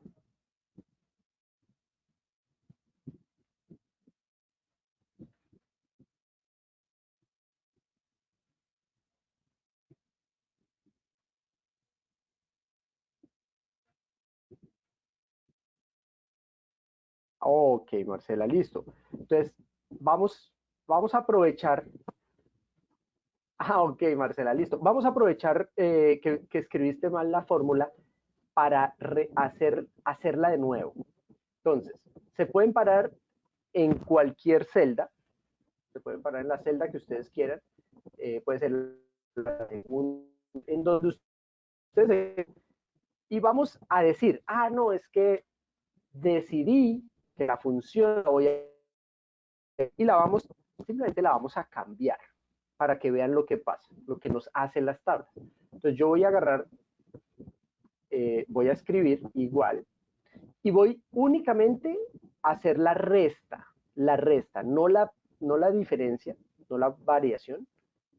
Ok, Marcela, listo. Entonces, vamos a aprovechar. Ok, Marcela, listo. Vamos a aprovechar que escribiste mal la fórmula para hacerla de nuevo. Entonces, se pueden parar en cualquier celda. Se pueden parar en la celda que ustedes quieran. Puede ser en donde ustedes. Y vamos a decir, no, es que decidí que la función la voy a y simplemente la vamos a cambiar para que vean lo que pasa, lo que nos hacen las tablas. Entonces yo voy a agarrar, voy a escribir igual y voy únicamente a hacer la resta, no la diferencia, no la variación,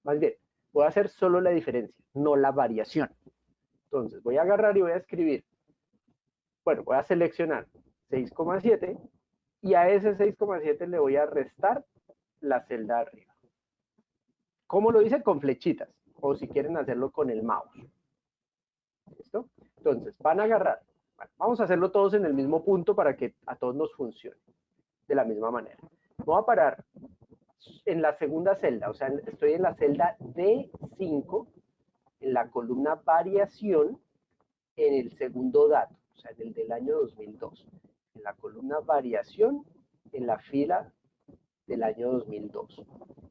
más bien, voy a hacer solo la diferencia, no la variación. Entonces voy a agarrar y voy a escribir, bueno, voy a seleccionar 6,7 y a ese 6,7 le voy a restar la celda de arriba. ¿Cómo lo hice? Con flechitas, o si quieren hacerlo con el mouse. ¿Listo? Entonces, van a agarrar. Bueno, vamos a hacerlo todos en el mismo punto para que a todos nos funcione de la misma manera. Voy a parar en la segunda celda, o sea, estoy en la celda D5, en la columna variación, en el segundo dato, o sea, en el del año 2002. En la columna variación, en la fila del año 2002.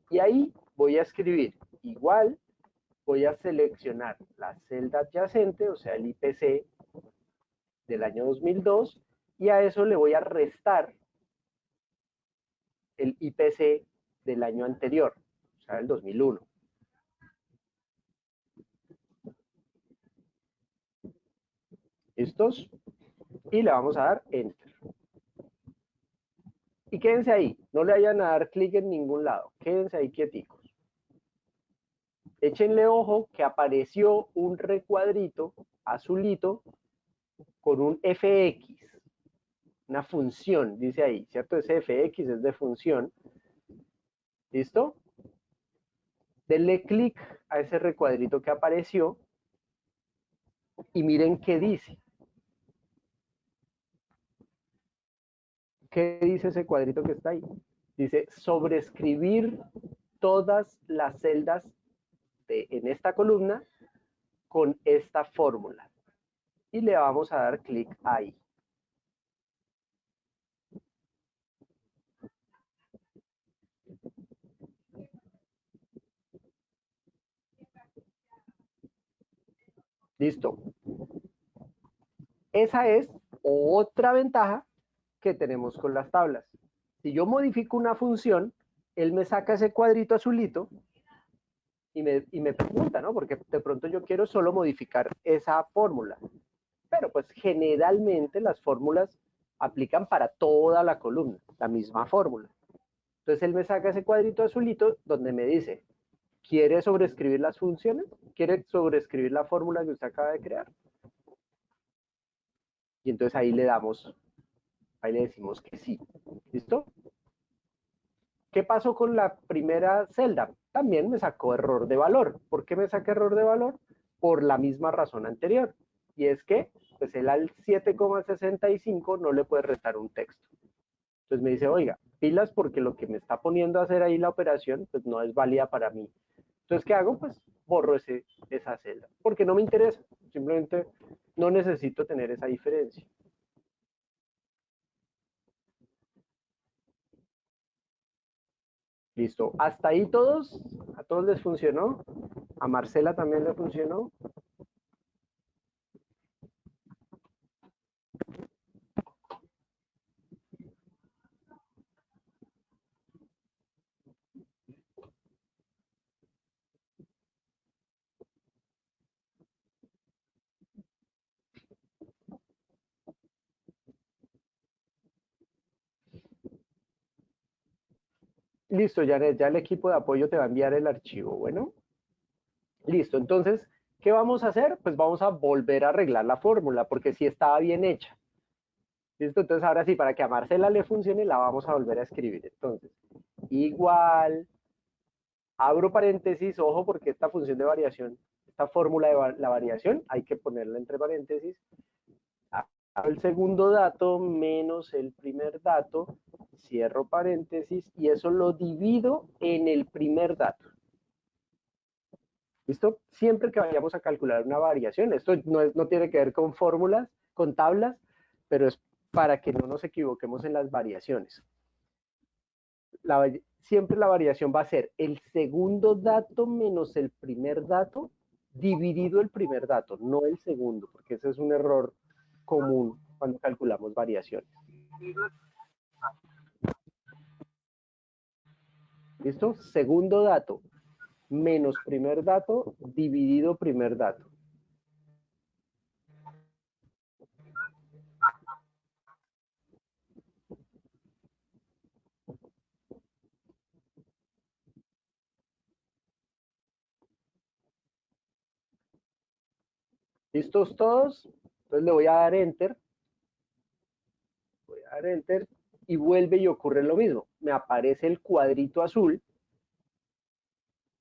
Y ahí voy a escribir igual, voy a seleccionar la celda adyacente, o sea, el IPC del año 2002, y a eso le voy a restar el IPC del año anterior, o sea, el 2001. ¿Listos? Y le vamos a dar Enter. Y quédense ahí, no le vayan a dar clic en ningún lado, quédense ahí quieticos. Échenle ojo que apareció un recuadrito azulito con un fx, una función, dice ahí, ¿cierto? Ese fx es de función. ¿Listo? Denle clic a ese recuadrito que apareció y miren qué dice. ¿Qué dice ese cuadrito que está ahí? Dice sobreescribir todas las celdas en esta columna con esta fórmula. Y le vamos a dar clic ahí. Listo. Esa es otra ventaja que tenemos con las tablas. Si yo modifico una función, él me saca ese cuadrito azulito y me pregunta, ¿no? Porque de pronto yo quiero solo modificar esa fórmula. Pero pues generalmente las fórmulas aplican para toda la columna, la misma fórmula. Entonces él me saca ese cuadrito azulito donde me dice, ¿quiere sobreescribir las funciones? ¿Quiere sobreescribir la fórmula que usted acaba de crear? Y entonces ahí le decimos que sí. ¿Listo? ¿Qué pasó con la primera celda? También me sacó error de valor. ¿Por qué me saca error de valor? Por la misma razón anterior. Y es que, pues él al 7,65 no le puede restar un texto. Entonces me dice, oiga, pilas porque lo que me está poniendo a hacer ahí la operación, pues no es válida para mí. Entonces, ¿qué hago? Pues borro esa celda, porque no me interesa. Simplemente no necesito tener esa diferencia. Listo. Hasta ahí todos, a todos les funcionó. A Marcela también le funcionó. Listo, Janet, ya el equipo de apoyo te va a enviar el archivo. Bueno, listo. Entonces, ¿qué vamos a hacer? Pues vamos a volver a arreglar la fórmula, porque sí estaba bien hecha. ¿Listo? Entonces, ahora sí, para que a Marcela le funcione, la vamos a volver a escribir. Entonces, igual, abro paréntesis, ojo, porque esta función de variación, esta fórmula de la variación, hay que ponerla entre paréntesis. El segundo dato menos el primer dato, cierro paréntesis, y eso lo divido en el primer dato. ¿Listo? Siempre que vayamos a calcular una variación, esto no tiene que ver con fórmulas, con tablas, pero es para que no nos equivoquemos en las variaciones. Siempre la variación va a ser el segundo dato menos el primer dato dividido el primer dato, no el segundo, porque ese es un error común cuando calculamos variaciones. ¿Listo? Segundo dato menos primer dato dividido primer dato. ¿Listos todos? Entonces le voy a dar Enter. Voy a dar Enter y vuelve y ocurre lo mismo. Me aparece el cuadrito azul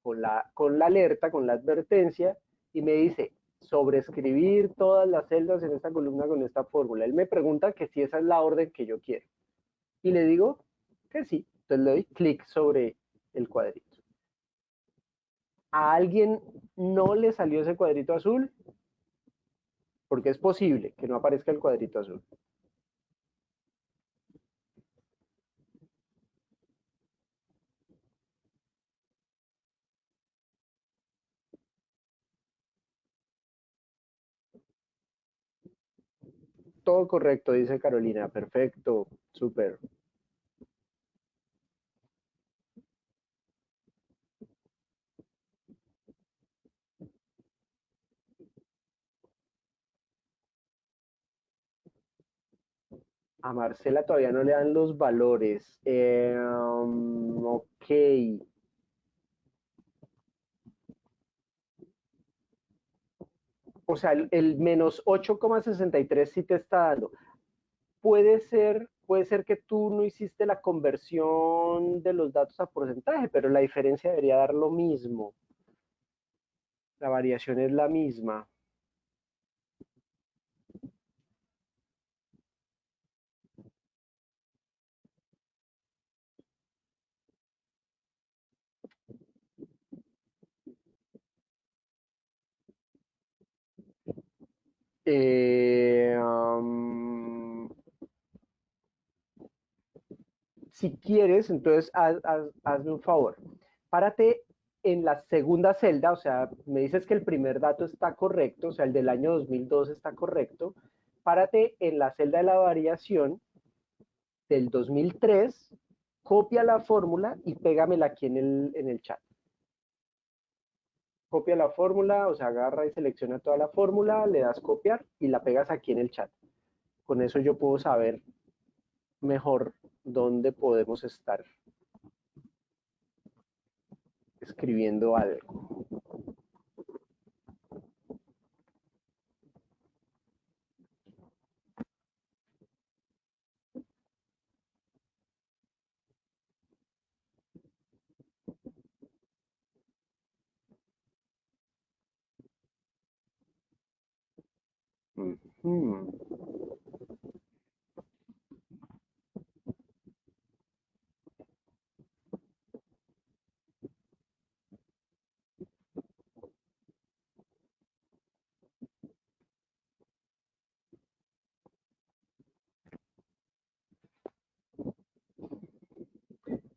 con la alerta, con la advertencia y me dice sobreescribir todas las celdas en esta columna con esta fórmula. Él me pregunta que si esa es la orden que yo quiero. Y le digo que sí. Entonces le doy clic sobre el cuadrito. ¿A alguien no le salió ese cuadrito azul? Porque es posible que no aparezca el cuadrito azul. Todo correcto, dice Carolina. Perfecto, súper. A Marcela todavía no le dan los valores. Ok. O sea, el menos 8,63 sí te está dando. Puede ser que tú no hiciste la conversión de los datos a porcentaje, pero la diferencia debería dar lo mismo. La variación es la misma. Eh, um, si quieres, entonces hazme un favor. Párate en la segunda celda, o sea, me dices que el primer dato está correcto, o sea, el del año 2002 está correcto. Párate en la celda de la variación del 2003, copia la fórmula y pégamela aquí en el chat. Copia la fórmula, o sea, agarra y selecciona toda la fórmula, le das copiar y la pegas aquí en el chat. Con eso yo puedo saber mejor dónde podemos estar escribiendo algo. Ujú.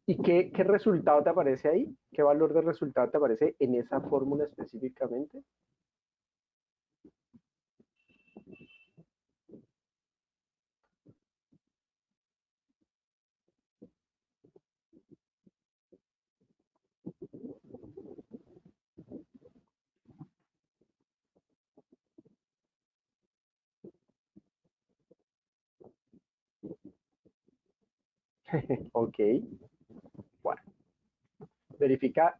¿Y qué resultado te aparece ahí? ¿Qué valor de resultado te aparece en esa fórmula específicamente? Ok, bueno, verifica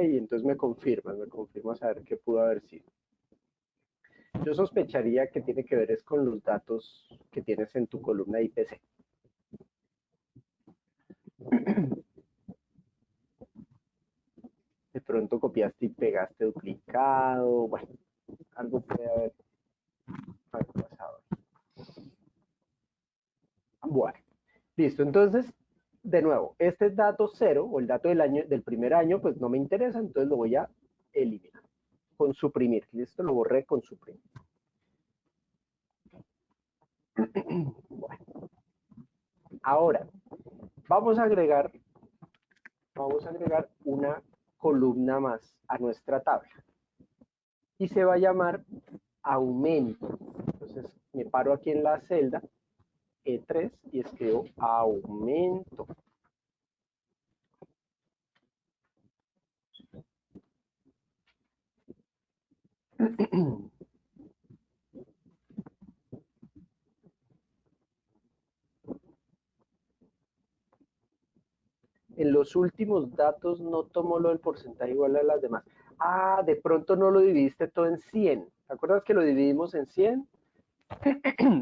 y entonces me confirmas a ver qué pudo haber sido. Yo sospecharía que tiene que ver es con los datos que tienes en tu columna IPC. De pronto copiaste y pegaste duplicado, bueno, algo puede haber pasado. Bueno, listo, entonces, de nuevo, este dato cero o el dato del año, del primer año, pues no me interesa, entonces lo voy a eliminar con suprimir. Listo, lo borré con suprimir. Bueno, ahora vamos a agregar una columna más a nuestra tabla y se va a llamar aumento. Entonces me paro aquí en la celda E3 y escribo aumento. En los últimos datos no tomó lo del porcentaje igual a las demás. Ah, de pronto no lo dividiste todo en 100. ¿Te acuerdas que lo dividimos en 100?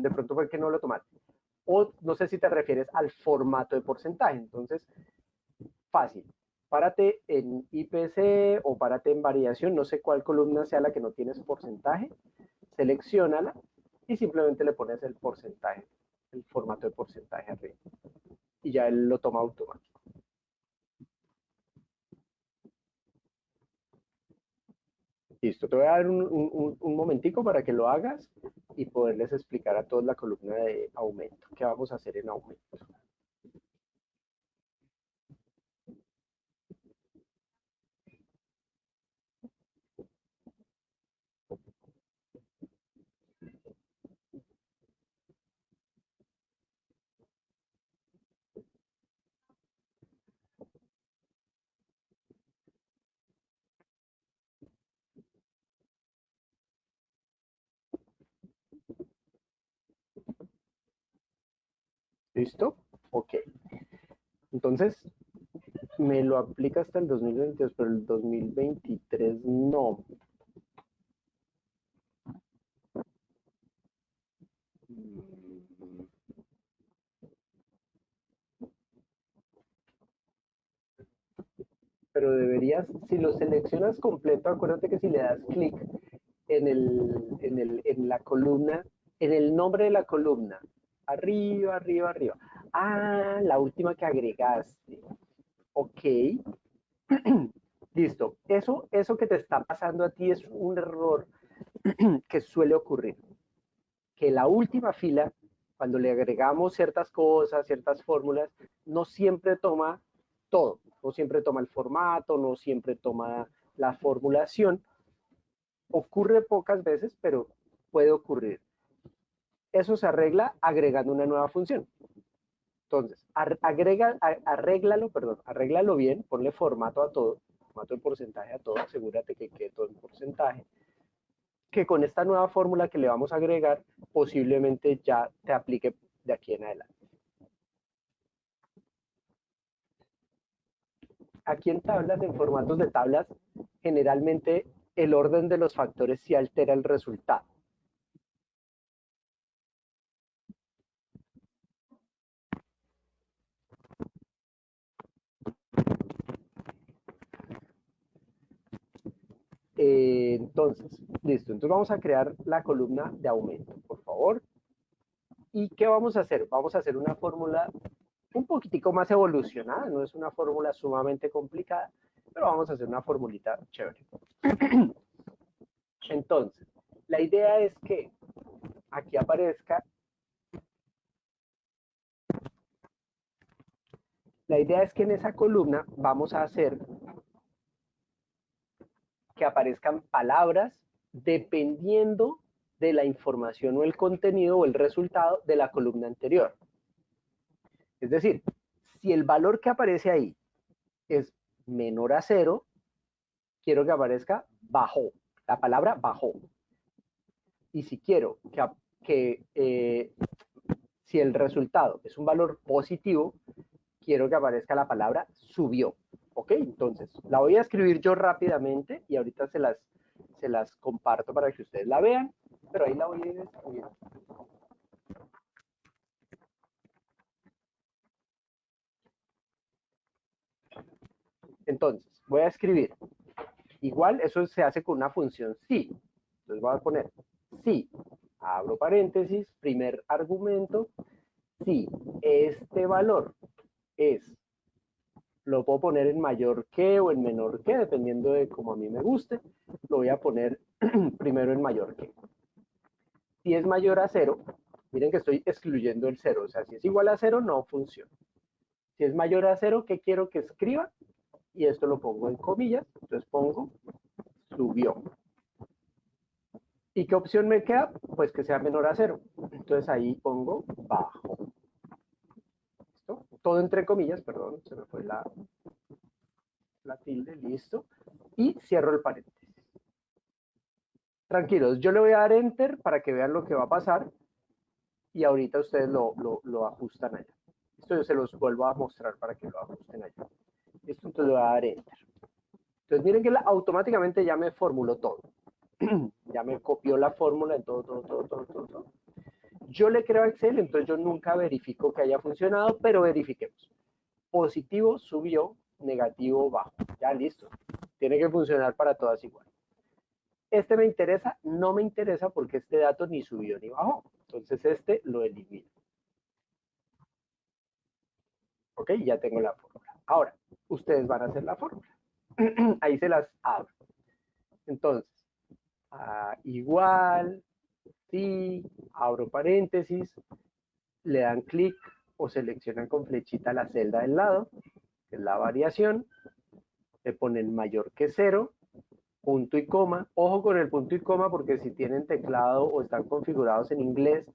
De pronto fue que no lo tomaste. O no sé si te refieres al formato de porcentaje. Entonces, fácil. Párate en IPC o párate en variación. No sé cuál columna sea la que no tienes porcentaje. Selecciónala y simplemente le pones el porcentaje, el formato de porcentaje arriba. Y ya él lo toma automático. Listo, te voy a dar un momentico para que lo hagas y poderles explicar a todos la columna de aumento. ¿Qué vamos a hacer en aumento? ¿Listo? Ok. Entonces, me lo aplica hasta el 2022, pero el 2023 no. Pero deberías, si lo seleccionas completo, acuérdate que si le das clic en la columna, en el nombre de la columna, arriba, arriba, arriba. Ah, la última que agregaste. Ok, listo. Eso que te está pasando a ti es un error que suele ocurrir. Que la última fila, cuando le agregamos ciertas cosas, ciertas fórmulas, no siempre toma todo. No siempre toma el formato, no siempre toma la formulación. Ocurre pocas veces, pero puede ocurrir. Eso se arregla agregando una nueva función. Entonces, arréglalo bien, ponle formato a todo, formato de porcentaje a todo, asegúrate que quede todo en porcentaje, que con esta nueva fórmula que le vamos a agregar, posiblemente ya te aplique de aquí en adelante. Aquí en tablas, en formatos de tablas, generalmente el orden de los factores sí altera el resultado. Entonces, listo. Entonces vamos a crear la columna de aumento, por favor. ¿Y qué vamos a hacer? Vamos a hacer una fórmula un poquitico más evolucionada, no es una fórmula sumamente complicada, pero vamos a hacer una formulita chévere. Entonces, la idea es que aquí aparezca, la idea es que en esa columna vamos a hacer que aparezcan palabras dependiendo de la información o el contenido o el resultado de la columna anterior. Es decir, si el valor que aparece ahí es menor a 0, quiero que aparezca bajó, la palabra bajó. Y si quiero que si el resultado es un valor positivo, quiero que aparezca la palabra subió. ¿Ok? Entonces, la voy a escribir yo rápidamente y ahorita se las comparto para que ustedes la vean, pero ahí la voy a ir escribiendo. Entonces, voy a escribir. Igual, eso se hace con una función si. Entonces voy a poner si, abro paréntesis, primer argumento, si este valor es, lo puedo poner en mayor que o en menor que, dependiendo de cómo a mí me guste, lo voy a poner primero en mayor que. Si es mayor a 0, miren que estoy excluyendo el 0, o sea, si es igual a 0 no funciona. Si es mayor a 0, ¿qué quiero que escriba? Y esto lo pongo en comillas, entonces pongo subió. ¿Y qué opción me queda? Pues que sea menor a 0. Entonces ahí pongo bajo. ¿Listo? Todo entre comillas, perdón, se me fue la tilde, listo. Y cierro el paréntesis. Tranquilos, yo le voy a dar enter para que vean lo que va a pasar y ahorita ustedes lo ajustan allá. Esto yo se los vuelvo a mostrar para que lo ajusten allá. Esto entonces le voy a dar enter. Entonces miren que automáticamente ya me formuló todo. Ya me copió la fórmula en todo. Yo le creo a Excel, entonces yo nunca verifico que haya funcionado, pero verifiquemos. Positivo subió, negativo bajo. Ya listo. Tiene que funcionar para todas igual. Este me interesa, no me interesa porque este dato ni subió ni bajó. Entonces este lo elimino. Ok, ya tengo la fórmula. Ahora, ustedes van a hacer la fórmula. Ahí se las abro. Entonces, igual, sí, abro paréntesis, le dan clic o seleccionan con flechita la celda del lado, que es la variación, le ponen mayor que 0, punto y coma. Ojo con el punto y coma porque si tienen teclado o están configurados en inglés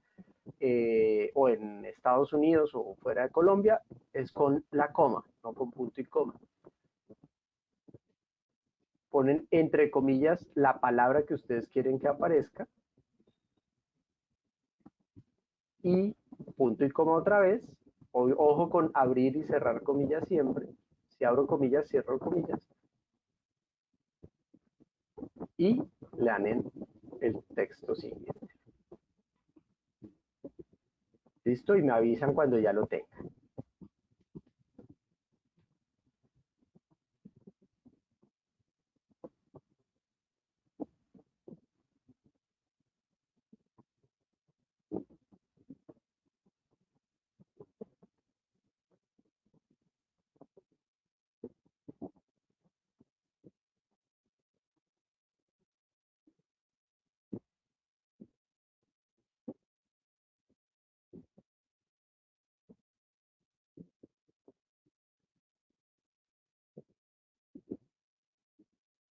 o en Estados Unidos o fuera de Colombia, es con la coma, no con punto y coma. Ponen entre comillas la palabra que ustedes quieren que aparezca y punto y coma otra vez. Ojo con abrir y cerrar comillas siempre. Si abro comillas, cierro comillas. Y le dan en el texto siguiente. ¿Listo? Y me avisan cuando ya lo tengan.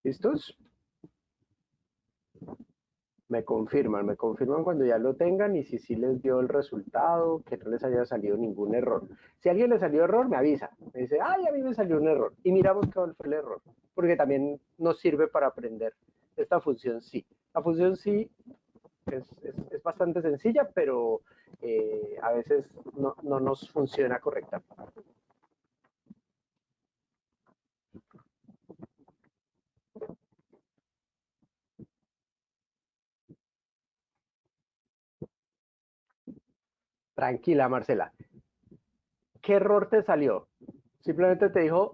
¿Listos? Me confirman cuando ya lo tengan y si sí les dio el resultado, que no les haya salido ningún error. Si a alguien le salió error, me avisa. Me dice, ay, a mí me salió un error. Y miramos cuál fue el error. Porque también nos sirve para aprender esta función sí. La función sí es bastante sencilla, pero a veces no nos funciona correctamente. Tranquila, Marcela. ¿Qué error te salió? Simplemente te dijo,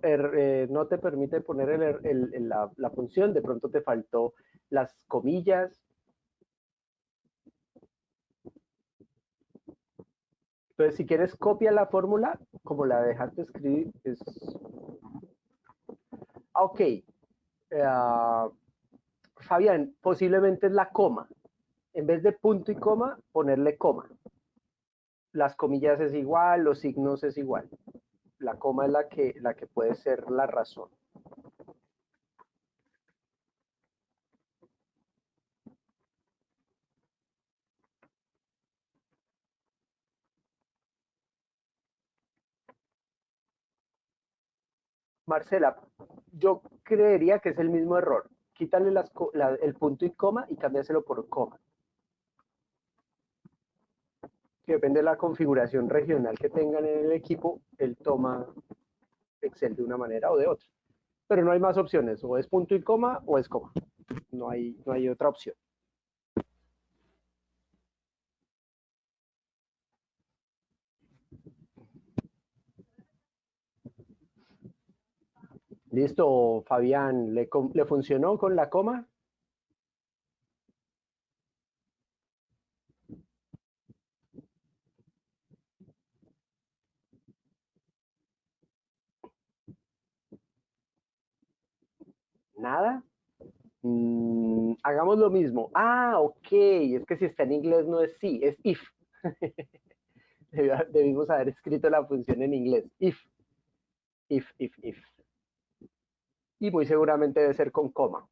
no te permite poner la función, de pronto te faltó las comillas. Entonces, si quieres, copia la fórmula como la dejaste escribir. Ok. Fabián, posiblemente es la coma. En vez de punto y coma, ponerle coma. Las comillas es igual, los signos es igual. La coma es la que puede ser la razón. Marcela, yo creería que es el mismo error. Quítale el punto y coma y cámbiaselo por coma. Que depende de la configuración regional que tengan en el equipo, él toma Excel de una manera o de otra. Pero no hay más opciones, o es punto y coma o es coma. No hay otra opción. Listo, Fabián, ¿le funcionó con la coma? ¿Nada? Hagamos lo mismo. Ah, ok, es que si está en inglés no es sí, es if. Debimos haber escrito la función en inglés. If. Y muy seguramente debe ser con coma.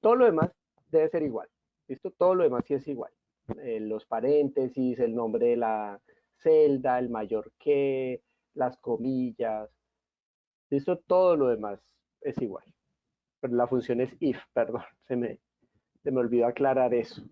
Todo lo demás debe ser igual. ¿Listo? Todo lo demás sí es igual. Los paréntesis, el nombre de la celda, el mayor que, las comillas. ¿Listo? Todo lo demás es igual. Pero la función es if, perdón. Se me olvidó aclarar eso.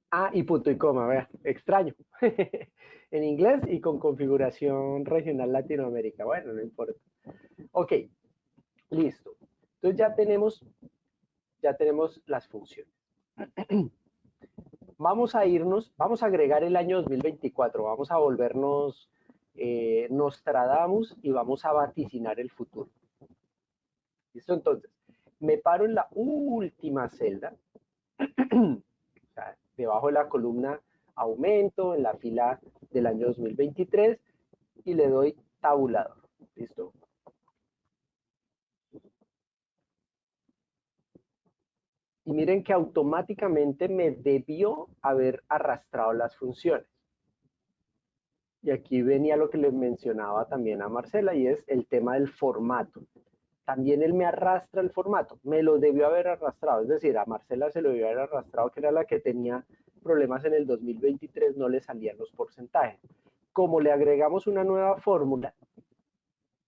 Ah, y punto y coma, vea, extraño. En inglés y con configuración regional Latinoamérica. Bueno, no importa. Ok, listo. Entonces ya tenemos las funciones. Vamos a agregar el año 2024, vamos a volvernos Nostradamus y vamos a vaticinar el futuro. ¿Listo? Entonces, me paro en la última celda, o sea, debajo de la columna aumento en la fila del año 2023 y le doy tabulador. ¿Listo? Y miren que automáticamente me debió haber arrastrado las funciones. Y aquí venía lo que les mencionaba también a Marcela y es el tema del formato. También él me arrastra el formato, me lo debió haber arrastrado, es decir, a Marcela se lo debió haber arrastrado, que era la que tenía problemas en el 2023, no le salían los porcentajes. Como le agregamos una nueva fórmula,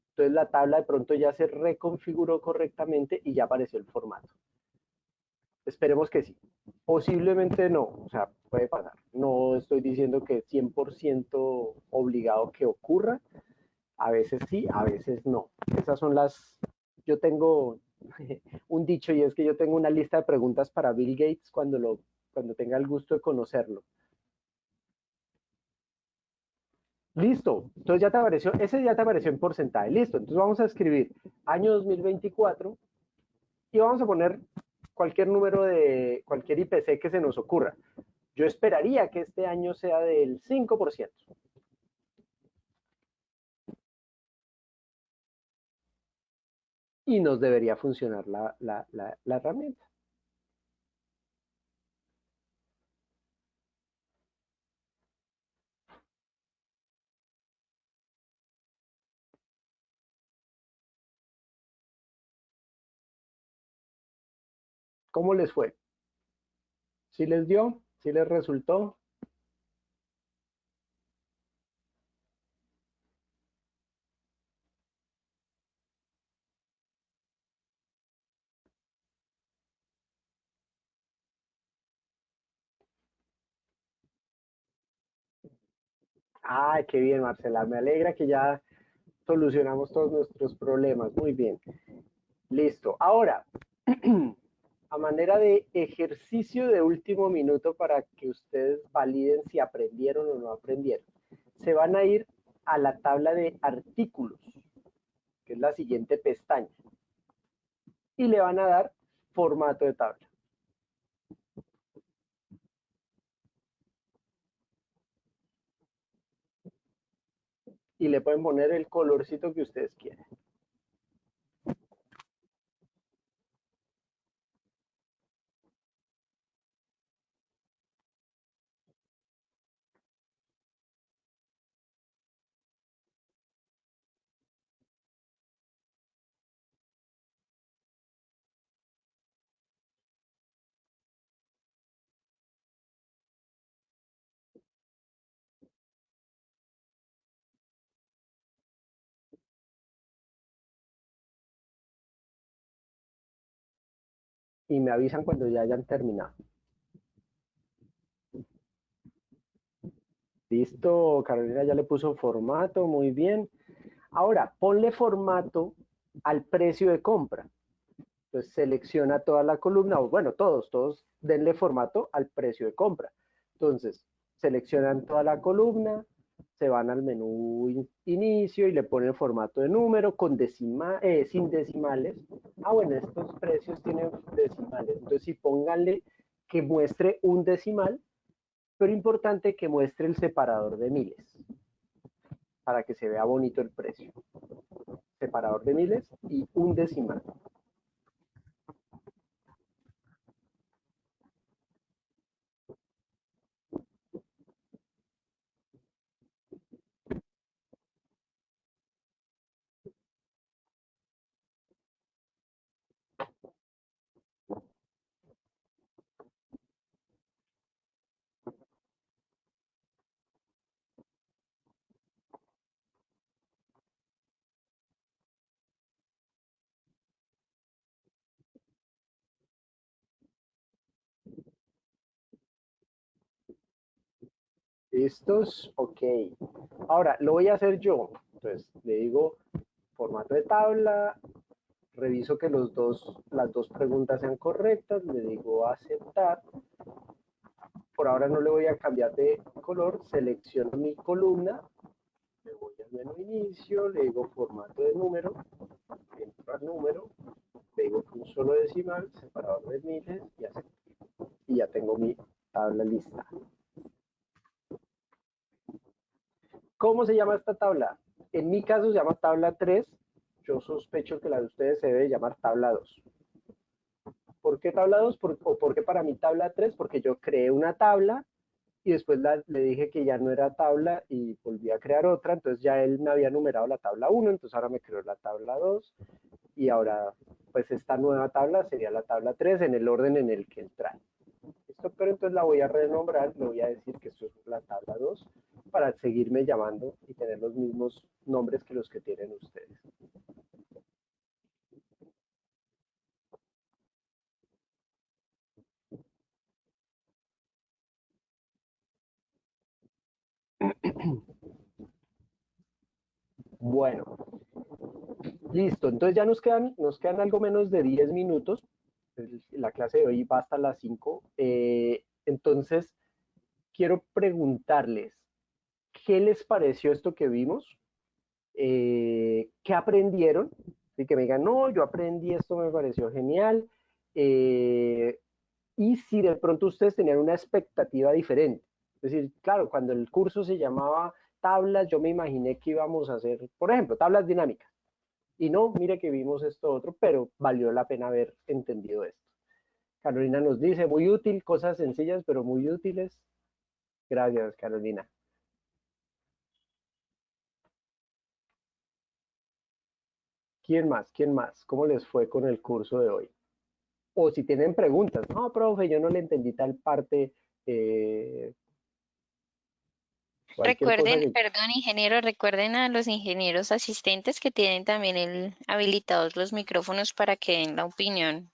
entonces la tabla de pronto ya se reconfiguró correctamente y ya apareció el formato. Esperemos que sí. Posiblemente no, o sea, puede pasar. No estoy diciendo que es 100% obligado que ocurra. A veces sí, a veces no. Esas son las... Yo tengo un dicho y es que yo tengo una lista de preguntas para Bill Gates cuando tenga el gusto de conocerlo. Listo, entonces ya te apareció, ese ya te apareció en porcentaje. Listo, entonces vamos a escribir año 2024 y vamos a poner cualquier número de cualquier IPC que se nos ocurra. Yo esperaría que este año sea del 5%. Y nos debería funcionar la herramienta. ¿Cómo les fue? ¿Sí les dio? ¿Sí les resultó? Ah, qué bien, Marcela. Me alegra que ya solucionamos todos nuestros problemas. Muy bien. Listo. Ahora, a manera de ejercicio de último minuto para que ustedes validen si aprendieron o no aprendieron, se van a ir a la tabla de artículos, que es la siguiente pestaña, y le van a dar formato de tabla. Y le pueden poner el colorcito que ustedes quieran. Y me avisan cuando ya hayan terminado. Listo, Carolina ya le puso formato, muy bien. Ahora, ponle formato al precio de compra. Entonces selecciona toda la columna, o bueno, todos denle formato al precio de compra. Entonces, seleccionan toda la columna, se van al menú inicio y le ponen formato de número sin decimales. Ah, bueno, estos precios tienen decimales. Entonces, sí, pónganle que muestre un decimal, pero importante que muestre el separador de miles para que se vea bonito el precio. Separador de miles y un decimal. ¿Listos? Ok. Ahora, lo voy a hacer yo. Entonces, le digo formato de tabla, reviso que las dos preguntas sean correctas, le digo aceptar. Por ahora no le voy a cambiar de color, selecciono mi columna, me voy al menú inicio, le digo formato de número, entro al número, le digo un solo decimal, separador de miles y acepto. Y ya tengo mi tabla lista. ¿Cómo se llama esta tabla? En mi caso se llama tabla 3. Yo sospecho que la de ustedes se debe llamar tabla 2. ¿Por qué tabla 2? ¿O por qué para mí tabla 3? Porque yo creé una tabla y después le dije que ya no era tabla y volví a crear otra. Entonces ya él me había numerado la tabla 1, entonces ahora me creó la tabla 2. Y ahora, pues esta nueva tabla sería la tabla 3 en el orden en el que él trae. ¿Listo? Pero entonces la voy a renombrar, le voy a decir que esto es la tabla 2 para seguirme llamando y tener los mismos nombres que los que tienen ustedes. Bueno, listo. Entonces ya nos quedan algo menos de 10 minutos. La clase de hoy va hasta las 5. Entonces, quiero preguntarles, ¿qué les pareció esto que vimos? ¿Qué aprendieron? Y que me digan, no, yo aprendí esto, me pareció genial. Eh, y si de pronto ustedes tenían una expectativa diferente. Es decir, claro, cuando el curso se llamaba tablas, yo me imaginé que íbamos a hacer, por ejemplo, tablas dinámicas. Y no, mire que vimos esto otro, pero valió la pena haber entendido esto. Carolina nos dice, muy útil, cosas sencillas, pero muy útiles. Gracias, Carolina. ¿Quién más? ¿Quién más? ¿Cómo les fue con el curso de hoy? O si tienen preguntas, no, profe, yo no le entendí tal parte, eh, cualquier cosa Recuerden, que... perdón, ingeniero, recuerden a los ingenieros asistentes que tienen también habilitados los micrófonos para que den la opinión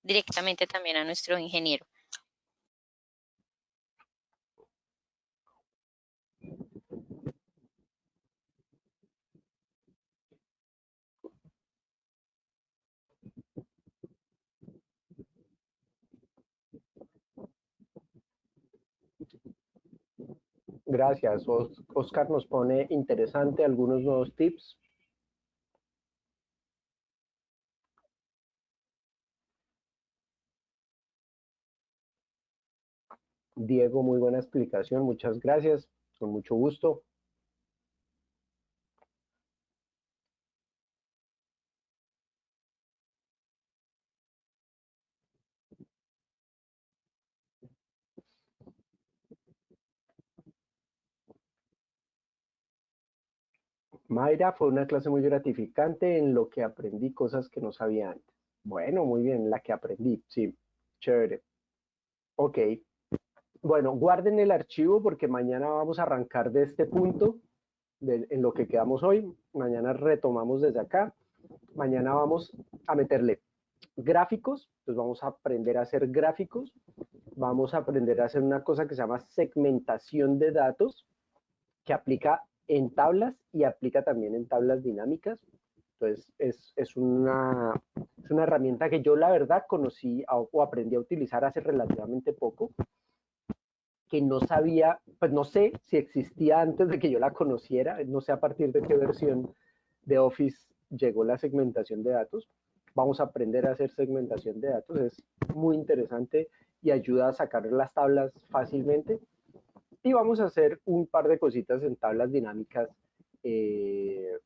directamente también a nuestro ingeniero. Gracias. Oscar nos pone interesante algunos nuevos tips. Diego, muy buena explicación. Muchas gracias. Con mucho gusto. Mayra, fue una clase muy gratificante en lo que aprendí cosas que no sabía antes. Bueno, muy bien, la que aprendí, sí, chévere. Ok, bueno, guarden el archivo porque mañana vamos a arrancar de este punto, en lo que quedamos hoy. Mañana retomamos desde acá. Mañana vamos a meterle gráficos, pues vamos a aprender a hacer gráficos. Vamos a aprender a hacer una cosa que se llama segmentación de datos, que aplica en tablas y aplica también en tablas dinámicas. Entonces, es una herramienta que yo la verdad conocí o aprendí a utilizar hace relativamente poco, que no sabía, pues no sé si existía antes de que yo la conociera, no sé a partir de qué versión de Office llegó la segmentación de datos. Vamos a aprender a hacer segmentación de datos, es muy interesante y ayuda a sacar las tablas fácilmente. Y vamos a hacer un par de cositas en tablas dinámicas eh,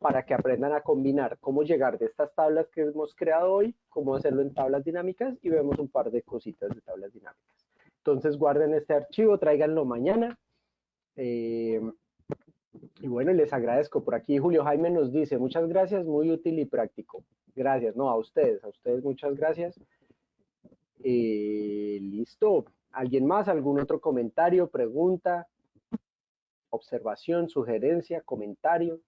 para que aprendan a combinar cómo llegar de estas tablas que hemos creado hoy, cómo hacerlo en tablas dinámicas y vemos un par de cositas de tablas dinámicas. Entonces guarden este archivo, tráiganlo mañana. Eh, y bueno, les agradezco. Por aquí Julio Jaime nos dice, muchas gracias, muy útil y práctico. Gracias, no, a ustedes muchas gracias. Listo. ¿Alguien más? ¿Algún otro comentario, pregunta, observación, sugerencia, comentario?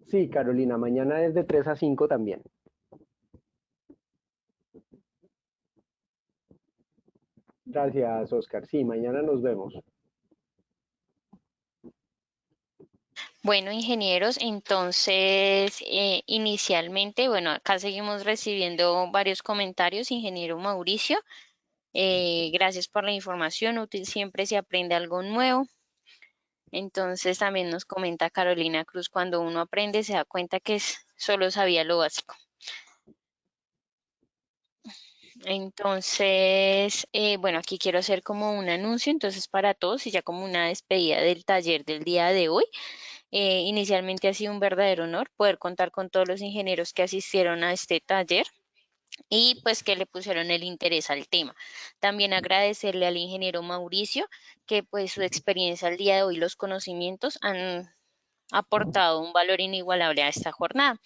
Sí, Carolina, mañana es de 3 a 5 también. Gracias, Oscar. Sí, mañana nos vemos. Bueno, ingenieros, entonces inicialmente, bueno, acá seguimos recibiendo varios comentarios, ingeniero Mauricio. Gracias por la información, útil siempre se aprende algo nuevo. Entonces también nos comenta Carolina Cruz, cuando uno aprende se da cuenta que solo sabía lo básico. Entonces, bueno, aquí quiero hacer como un anuncio, entonces para todos y ya como una despedida del taller del día de hoy. Inicialmente ha sido un verdadero honor poder contar con todos los ingenieros que asistieron a este taller y pues que le pusieron el interés al tema. También agradecerle al ingeniero Mauricio que pues su experiencia al día de hoy, los conocimientos han aportado un valor inigualable a esta jornada.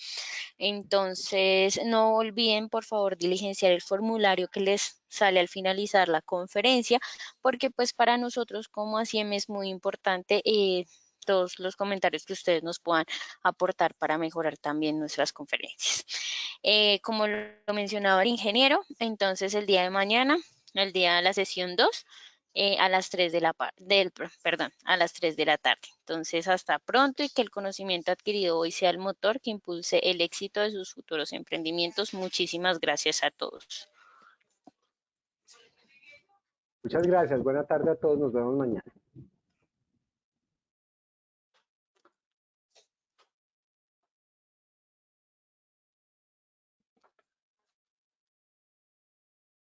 Entonces, no olviden, por favor, diligenciar el formulario que les sale al finalizar la conferencia, porque pues para nosotros como ACIEM es muy importante todos los comentarios que ustedes nos puedan aportar para mejorar también nuestras conferencias. Como lo mencionaba el ingeniero, entonces el día de mañana, el día de la sesión 2, a las 3 de perdón, a las 3 de la tarde. Entonces, hasta pronto y que el conocimiento adquirido hoy sea el motor que impulse el éxito de sus futuros emprendimientos. Muchísimas gracias a todos. Muchas gracias, buena tarde a todos, nos vemos mañana.